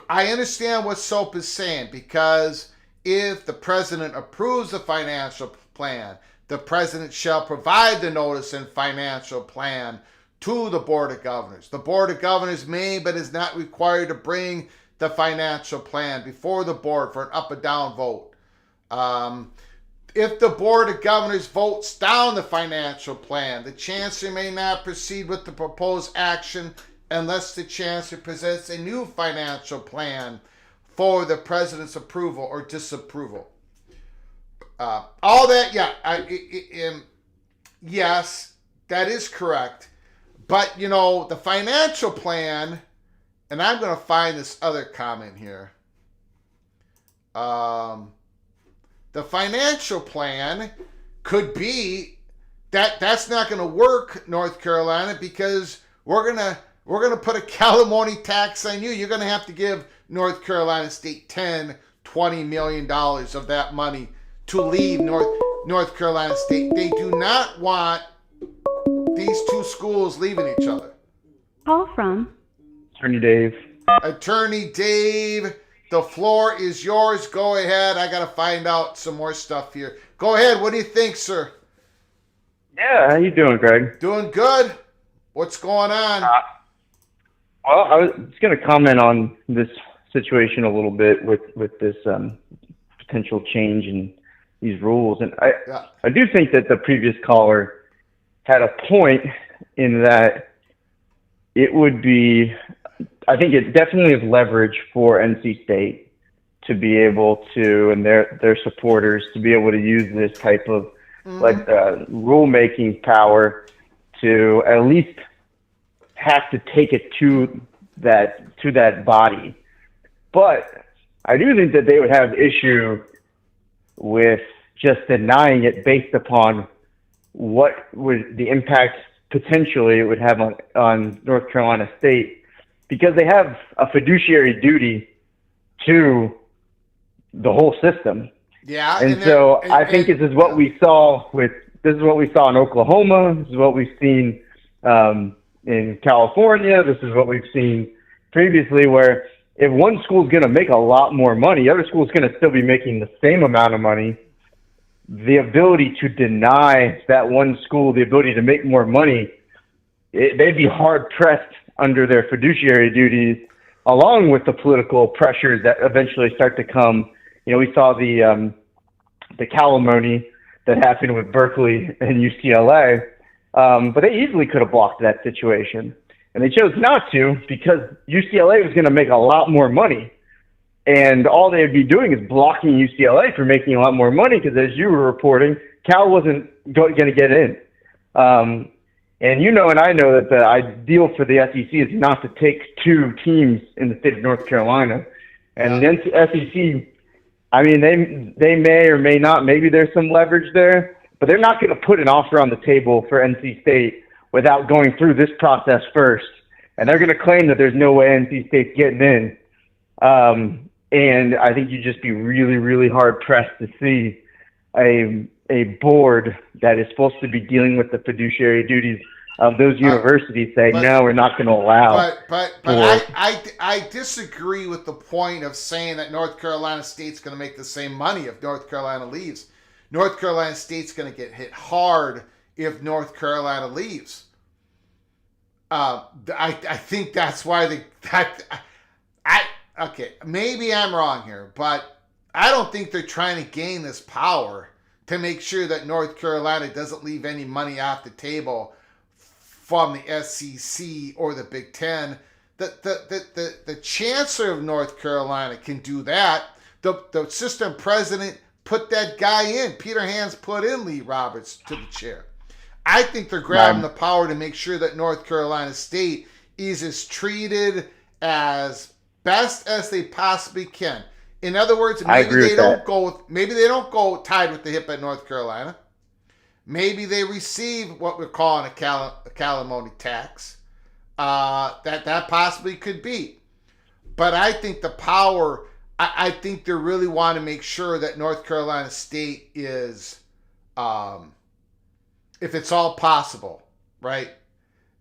Speaker 1: I understand what SOAP is saying, because if the president approves the financial plan, the president shall provide the notice and financial plan to the Board of Governors. The Board of Governors may, but is not required to bring the financial plan before the board for an up or down vote. If the Board of Governors votes down the financial plan, the Chancellor may not proceed with the proposed action unless the Chancellor presents a new financial plan for the President's approval or disapproval. All that, yes, that is correct. But, the financial plan, and I'm going to find this other comment here. The financial plan could be that's not going to work, North Carolina, because we're going to put a calimony tax on you. You're going to have to give North Carolina State $10-20 million of that money to leave North Carolina State. They do not want these two schools leaving each other.
Speaker 2: Call from
Speaker 6: Attorney Dave.
Speaker 1: Attorney Dave, the floor is yours. Go ahead. I got to find out some more stuff here. Go ahead. What do you think, sir?
Speaker 6: Yeah, how you doing, Greg?
Speaker 1: Doing good. What's going on?
Speaker 6: Well, I was just going to comment on this situation a little bit with this potential change in these rules, and I do think that the previous caller had a point in that it would be, I think it definitely is leverage for NC State to be able to, and their supporters to be able to use this type of rulemaking power to at least have to take it to that body. But I do think that they would have issue with just denying it based upon what would the impact potentially it would have on North Carolina State, because they have a fiduciary duty to the whole system.
Speaker 1: Yeah.
Speaker 6: And so I think this is what we saw in Oklahoma. This is what we've seen in California. This is what we've seen previously, where if one school is going to make a lot more money, the other school is going to still be making the same amount of money. The ability to deny that one school the ability to make more money, they'd be hard pressed under their fiduciary duties, along with the political pressures that eventually start to come. You know, we saw the calamity that happened with Berkeley and UCLA, but they easily could have blocked that situation. And they chose not to because UCLA was going to make a lot more money. And all they'd be doing is blocking UCLA from making a lot more money because, as you were reporting, Cal wasn't going to get in. And you know and I know that the ideal for the SEC is not to take two teams in the state of North Carolina. And then the SEC, I mean, they may or may not, maybe there's some leverage there, but they're not going to put an offer on the table for NC State without going through this process first. And they're going to claim that there's no way NC State's getting in. And I think you'd just be really, really hard pressed to see a board that is supposed to be dealing with the fiduciary duties of those universities say, no, we're not going to allow.
Speaker 1: But I disagree with the point of saying that North Carolina State's going to make the same money if North Carolina leaves. North Carolina State's going to get hit hard if North Carolina leaves. I think that's why okay, maybe I'm wrong here, but I don't think they're trying to gain this power to make sure that North Carolina doesn't leave any money off the table from the SEC or the Big Ten. The chancellor of North Carolina can do that. The system president put that guy in. Peter Hans put in Lee Roberts to the chair. I think they're grabbing the power to make sure that North Carolina State is as treated as best as they possibly can. In other words, maybe they don't go tied with the hip at North Carolina. Maybe they receive what we're calling a calamity tax. That possibly could be. But I think the power, I think they really want to make sure that North Carolina State is, if it's all possible, right?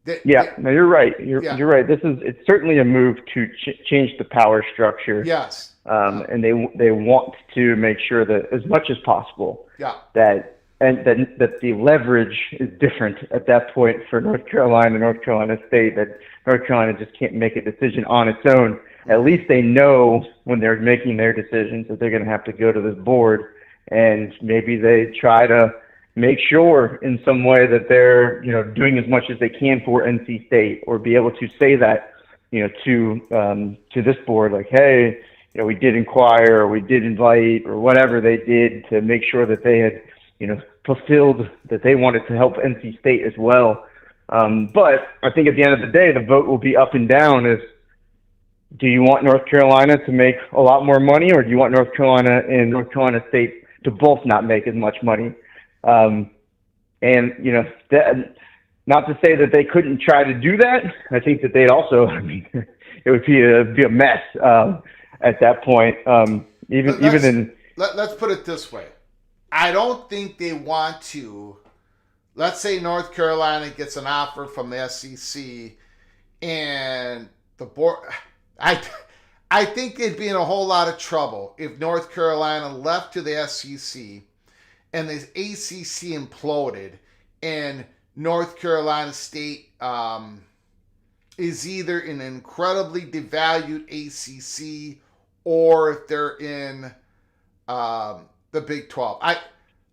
Speaker 6: No, you're right. You're right. It's certainly a move to change the power structure.
Speaker 1: Yes.
Speaker 6: And they want to make sure that as much as possible that the leverage is different at that point for North Carolina State, that North Carolina just can't make a decision on its own. At least they know when they're making their decisions that they're going to have to go to this board, and maybe they try to make sure in some way that they're, doing as much as they can for NC State, or be able to say that, to this board, like, hey, we did inquire, or we did invite, or whatever they did to make sure that they had, fulfilled that they wanted to help NC State as well. But I think at the end of the day, the vote will be up and down. Is, do you want North Carolina to make a lot more money, or do you want North Carolina and North Carolina State to both not make as much money? And not to say that they couldn't try to do that. I think that they'd also, it would be a mess at that point.
Speaker 1: Let's put it this way. I don't think they want to. Let's say North Carolina gets an offer from the SEC, and the board. I think they'd be in a whole lot of trouble if North Carolina left to the SEC and the ACC imploded, and North Carolina State is either an incredibly devalued ACC or if they're in the Big 12.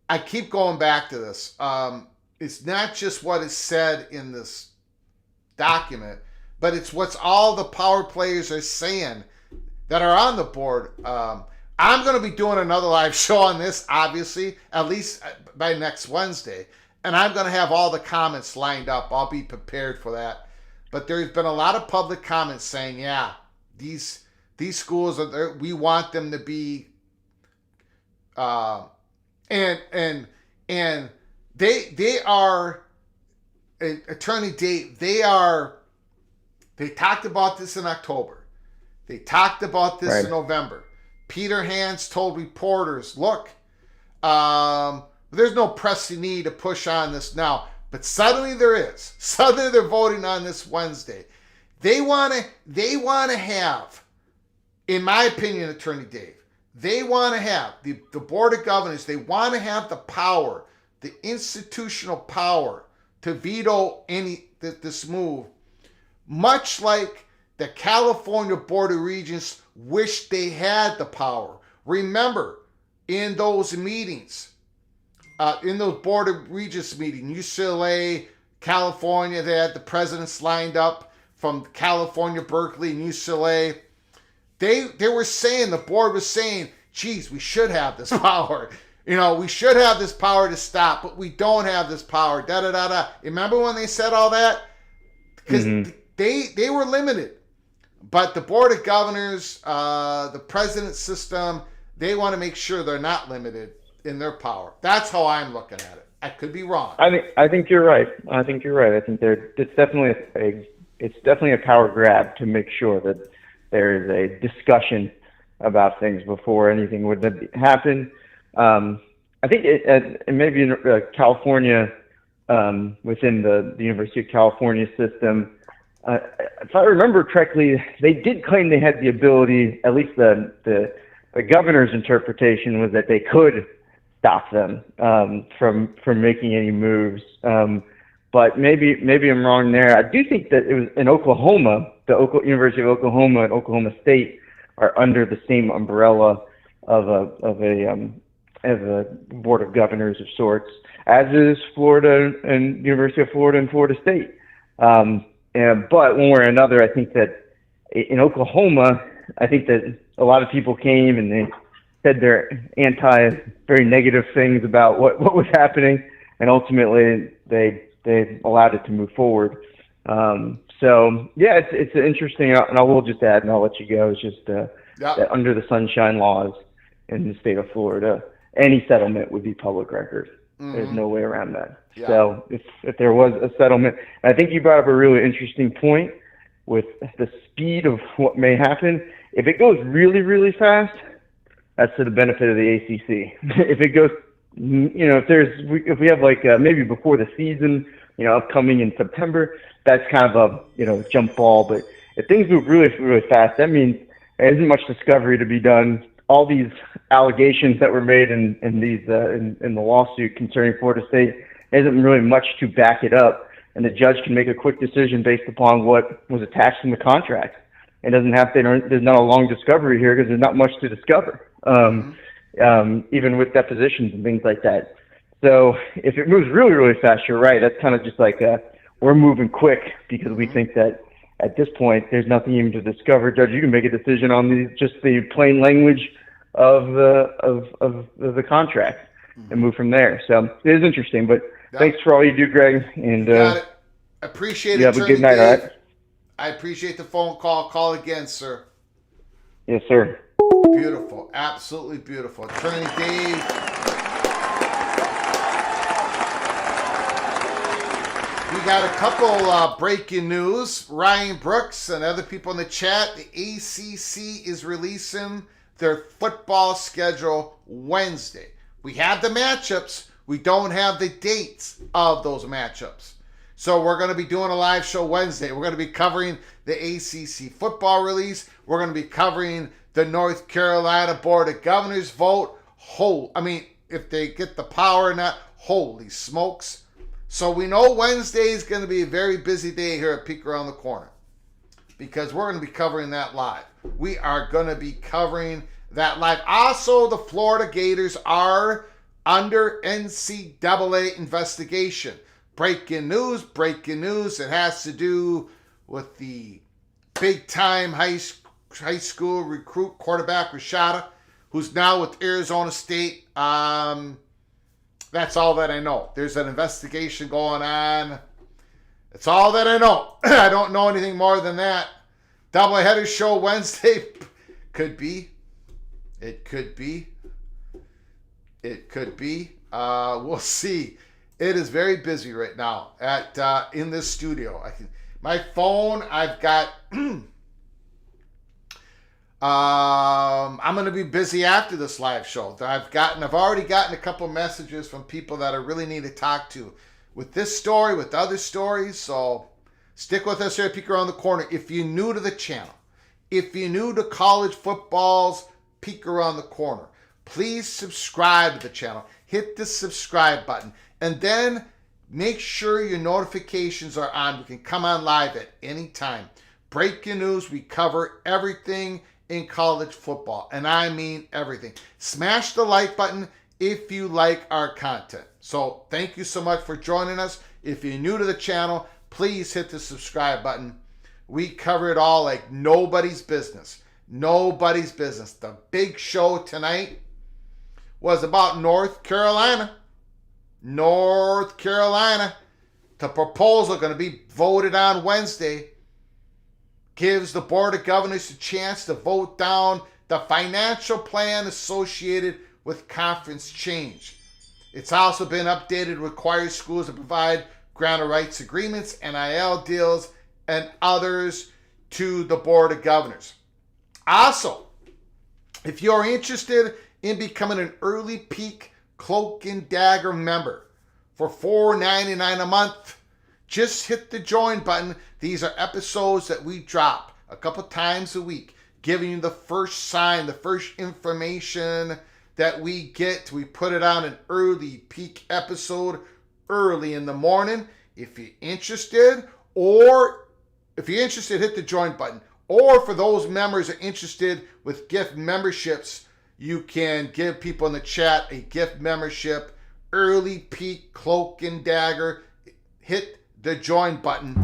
Speaker 1: I keep going back to this. It's not just what is said in this document, but it's what's all the power players are saying that are on the board. I'm going to be doing another live show on this, obviously, at least by next Wednesday. And I'm going to have all the comments lined up. I'll be prepared for that. But there's been a lot of public comments saying, yeah, these schools are there. We want them to be, and they are, Attorney Dave. They talked about this in October. They talked about this in November. Peter Hans told reporters, look, there's no pressing need to push on this now. But suddenly there is. Suddenly they're voting on this Wednesday. They want to have, in my opinion, Attorney Dave, they want to have, the Board of Governors, they want to have the power, the institutional power to veto this move, much like the California Board of Regents wish they had the power. Remember, in those meetings, in those Board of Regents meetings, UCLA, California, they had the presidents lined up from California, Berkeley, and UCLA. They were saying, the board was saying, geez, we should have this power. We should have this power to stop, but we don't have this power. Da-da-da-da. Remember when they said all that? Because they were limited. But the Board of Governors, the president's system, they want to make sure they're not limited in their power. That's how I'm looking at it. I could be wrong.
Speaker 6: I think you're right. I think it's definitely a power grab to make sure that there is a discussion about things before anything would happen. I think maybe in California, within the University of California system, if I remember correctly, they did claim they had the ability, at least the governor's interpretation was that they could stop them from making any moves. But maybe I'm wrong there. I do think that it was in Oklahoma, the University of Oklahoma and Oklahoma State are under the same umbrella of a board of governors of sorts, as is Florida and University of Florida and Florida State. But one way or another, I think that in Oklahoma, I think that a lot of people came and they said their very negative things about what was happening, and ultimately they allowed it to move forward. So yeah, it's interesting, and I will just add, and I'll let you go. It's just that under the Sunshine Laws in the state of Florida, any settlement would be public record. Mm-hmm. There's no way around that. Yeah. So if there was a settlement, I think you brought up a really interesting point with the speed of what may happen. If it goes really, really fast, that's to the benefit of the ACC. If it goes, if we have like maybe before the season, upcoming in September, that's kind of a jump ball. But if things move really, really fast, that means there isn't much discovery to be done. All these allegations that were made in the lawsuit concerning Florida State, there isn't really much to back it up, and the judge can make a quick decision based upon what was attached in the contract. It doesn't have to. There's not a long discovery here because there's not much to discover, even with depositions and things like that. So if it moves really, really fast, you're right. That's kind of just like we're moving quick because we think that at this point there's nothing even to discover. Judge, you can make a decision on just the plain language of the contract and move from there. So it is interesting. But thanks for all you do, Greg. And
Speaker 1: got it. Appreciate it.
Speaker 6: You have a good night, all right?
Speaker 1: I appreciate the phone call. Call again, sir.
Speaker 6: Yes, sir.
Speaker 1: Beautiful. Absolutely beautiful. Attorney Dave. We got a couple breaking news. Ryan Brooks and other people in the chat. The ACC is releasing their football schedule Wednesday. We have the matchups. We don't have the dates of those matchups. So we're going to be doing a live show Wednesday. We're going to be covering the ACC football release. We're going to be covering the North Carolina Board of Governors vote. If they get the power or not, holy smokes. So we know Wednesday is going to be a very busy day here at Peek Around the Corner because we're going to be covering that live. We are going to be covering that live. Also, the Florida Gators are under NCAA investigation. Breaking news. It has to do with the big-time high school recruit quarterback Rashada, who's now with Arizona State. That's all that I know. There's an investigation going on. That's all that I know. I don't know anything more than that. Doubleheader show Wednesday. Could be. It could be. We'll see. It is very busy right now in this studio. My phone, I've got... I'm going to be busy after this live show. I've already gotten a couple messages from people that I really need to talk to with this story, with other stories. So stick with us here at Peek Around the Corner. If you're new to the channel, if you're new to college football's Peek Around the Corner, please subscribe to the channel. Hit the subscribe button. And then make sure your notifications are on. We can come on live at any time. Breaking news, we cover everything in college football, and I mean everything. Smash the like button if you like our content. So thank you so much for joining us. If you're new to the channel, please hit the subscribe button. We cover it all like nobody's business. Nobody's business. The big show tonight was about North Carolina. North Carolina. The proposal going to be voted on Wednesday. Gives the Board of Governors a chance to vote down the financial plan associated with conference change. It's also been updated to require schools to provide grant of rights agreements, NIL deals, and others to the Board of Governors. Also, if you're interested in becoming an early peak Cloak and Dagger member for $4.99 a month, just hit the join button. These are episodes that we drop a couple times a week, giving you the first sign, the first information that we get. We put it on an early peak episode early in the morning. If you're interested, hit the join button. Or for those members that are interested with gift memberships, you can give people in the chat a gift membership, early peak Cloak and Dagger. Hit the join button.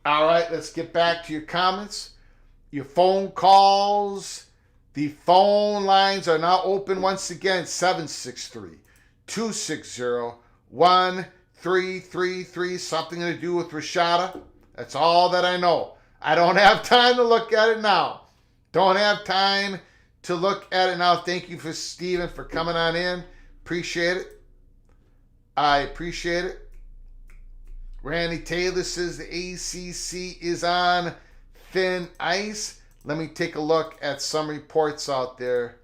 Speaker 1: All right, let's get back to your comments, your phone calls. The phone lines are now open once again, 763-260-1333, something to do with Rashada. That's all that I know. I don't have time to look at it now. Thank you for Steven for coming on in. Appreciate it. I appreciate it. Randy Taylor says the ACC is on thin ice. Let me take a look at some reports out there.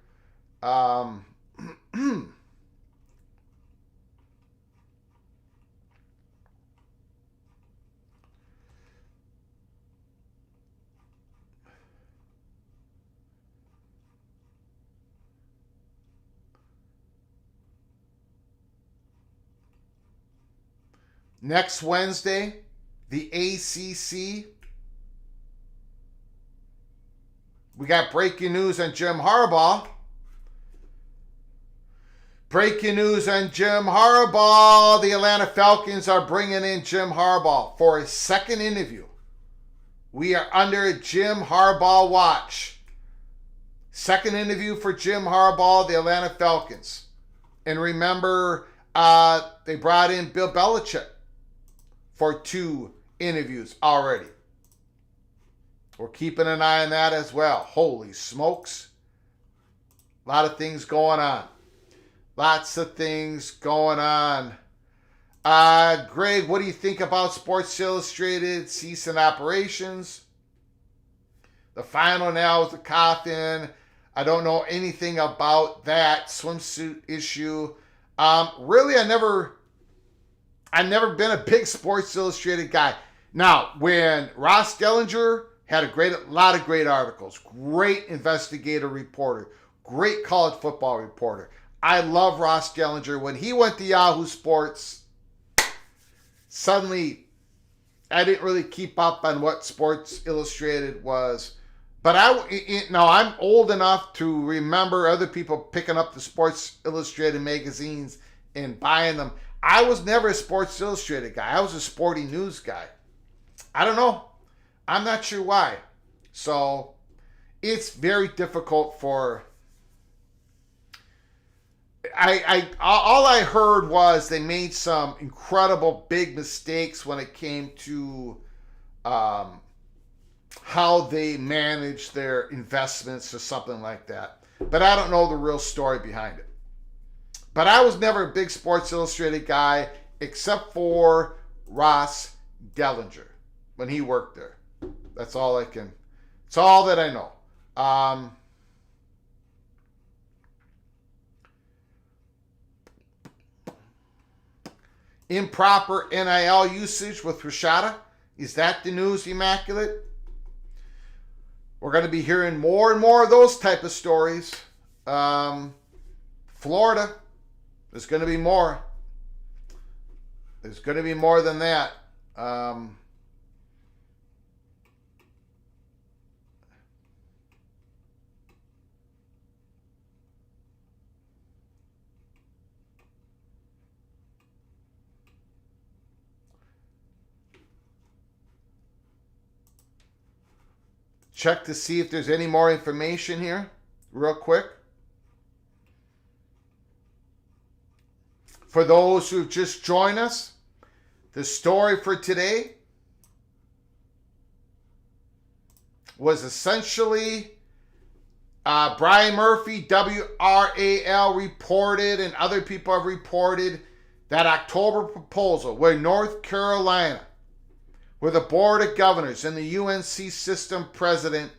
Speaker 1: Next Wednesday, the ACC. We got breaking news on Jim Harbaugh. Breaking news on Jim Harbaugh. The Atlanta Falcons are bringing in Jim Harbaugh for a second interview. We are under Jim Harbaugh watch. Second interview for Jim Harbaugh, the Atlanta Falcons. And remember, they brought in Bill Belichick for 2 interviews already. We're keeping an eye on that as well. Holy smokes. A lot of things going on. Lots of things going on. Greg, what do you think about Sports Illustrated cease in operations? The final nail is the coffin. I don't know anything about that swimsuit issue. Really, I've never been a big Sports Illustrated guy. Now, when Ross Dellinger had a lot of great articles, great investigative reporter, great college football reporter. I love Ross Dellinger. When he went to Yahoo Sports, suddenly I didn't really keep up on what Sports Illustrated was. But I'm old enough to remember other people picking up the Sports Illustrated magazines and buying them. I was never a Sports Illustrated guy. I was a sporting news guy. I don't know. I'm not sure why. So it's very difficult for... all I heard was they made some incredible big mistakes when it came to how they manage their investments or something like that. But I don't know the real story behind it. But I was never a big Sports Illustrated guy except for Ross Dellinger when he worked there. It's all that I know. Improper NIL usage with Rashada. Is that the news, Immaculate? We're going to be hearing more and more of those type of stories. Florida, there's going to be more. There's going to be more than that. Check to see if there's any more information here, real quick. For those who've just joined us, the story for today was essentially Brian Murphy, WRAL, reported, and other people have reported that October proposal where North Carolina, where the Board of Governors and the UNC system president,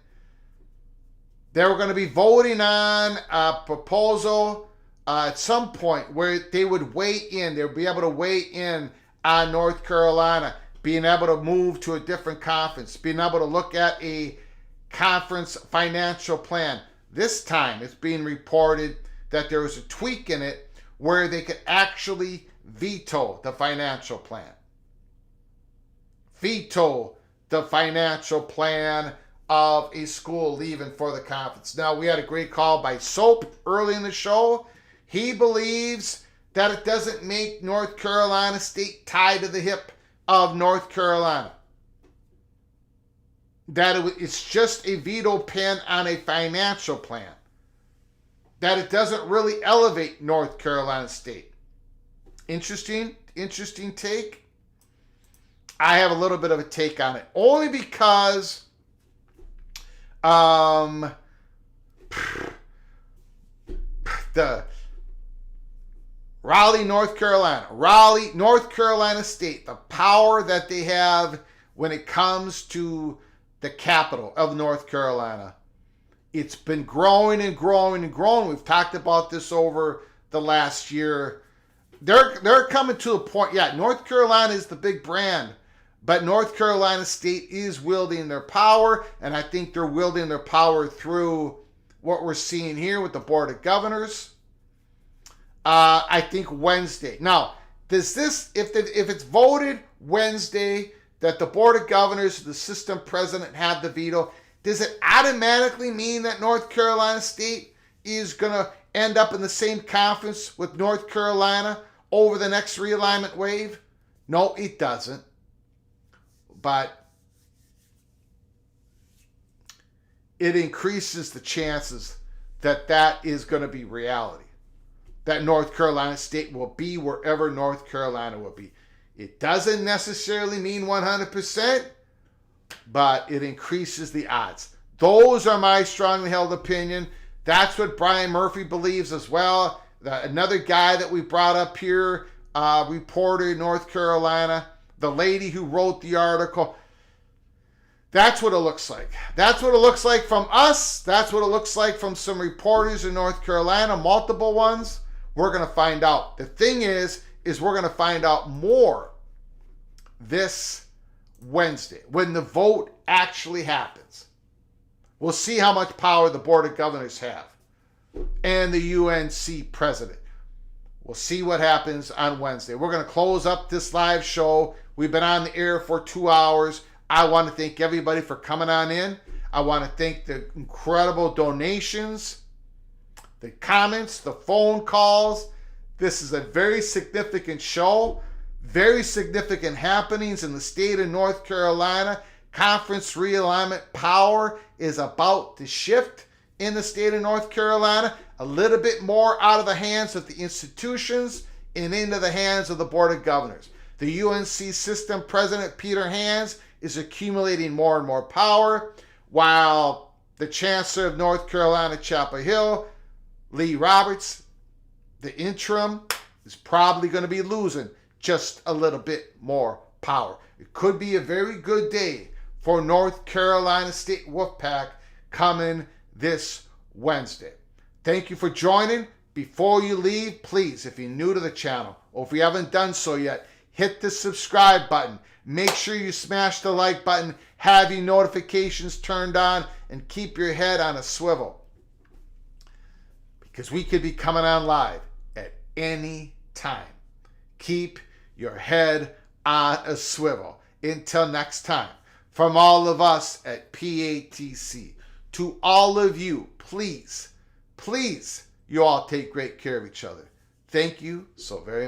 Speaker 1: they were going to be voting on a proposal at some point where they would weigh in. They would be able to weigh in on North Carolina being able to move to a different conference, being able to look at a conference financial plan. This time it's being reported that there was a tweak in it where they could actually veto the financial plan. Veto the financial plan of a school leaving for the conference. Now, we had a great call by Soap early in the show. He believes that it doesn't make North Carolina State tied to the hip of North Carolina. That it's just a veto pen on a financial plan. That it doesn't really elevate North Carolina State. Interesting take. I have a little bit of a take on it. Only because the Raleigh, North Carolina State, the power that they have when it comes to the capital of North Carolina, it's been growing and growing and growing. We've talked about this over the last year. They're coming to a point. Yeah, North Carolina is the big brand, but North Carolina State is wielding their power, and I think they're wielding their power through what we're seeing here with the Board of Governors. I think Wednesday. Now, does this, if it's voted Wednesday that the Board of Governors, the system president, had the veto, does it automatically mean that North Carolina State is going to end up in the same conference with North Carolina over the next realignment wave? No, it doesn't. But it increases the chances that that is going to be reality. That North Carolina State will be wherever North Carolina will be. It doesn't necessarily mean 100%, but it increases the odds. Those are my strongly held opinion. That's what Brian Murphy believes as well. Another guy that we brought up here, reporter in North Carolina, the lady who wrote the article. That's what it looks like. That's what it looks like from us. That's what it looks like from some reporters in North Carolina, multiple ones. We're going to find out. The thing is we're going to find out more this Wednesday when the vote actually happens. We'll see how much power the Board of Governors have and the UNC president. We'll see what happens on Wednesday. We're going to close up this live show. We've been on the air for 2 hours. I want to thank everybody for coming on in. I want to thank the incredible donations, the comments, the phone calls. This is a very significant show. Very significant happenings in the state of North Carolina. Conference Realignment Power is about to shift in the state of North Carolina. A little bit more out of the hands of the institutions and into the hands of the Board of Governors. The UNC system president, Peter Hands, is accumulating more and more power, while the Chancellor of North Carolina, Chapel Hill, Lee Roberts, the interim, is probably going to be losing just a little bit more power. It could be a very good day for North Carolina State Wolfpack coming this Wednesday. Thank you for joining. Before you leave, please, if you're new to the channel, or if you haven't done so yet, hit the subscribe button. Make sure you smash the like button, have your notifications turned on, and keep your head on a swivel. Because we could be coming on live at any time. Keep your head on a swivel. Until next time, from all of us at PATC, to all of you, please, you all take great care of each other. Thank you so very much.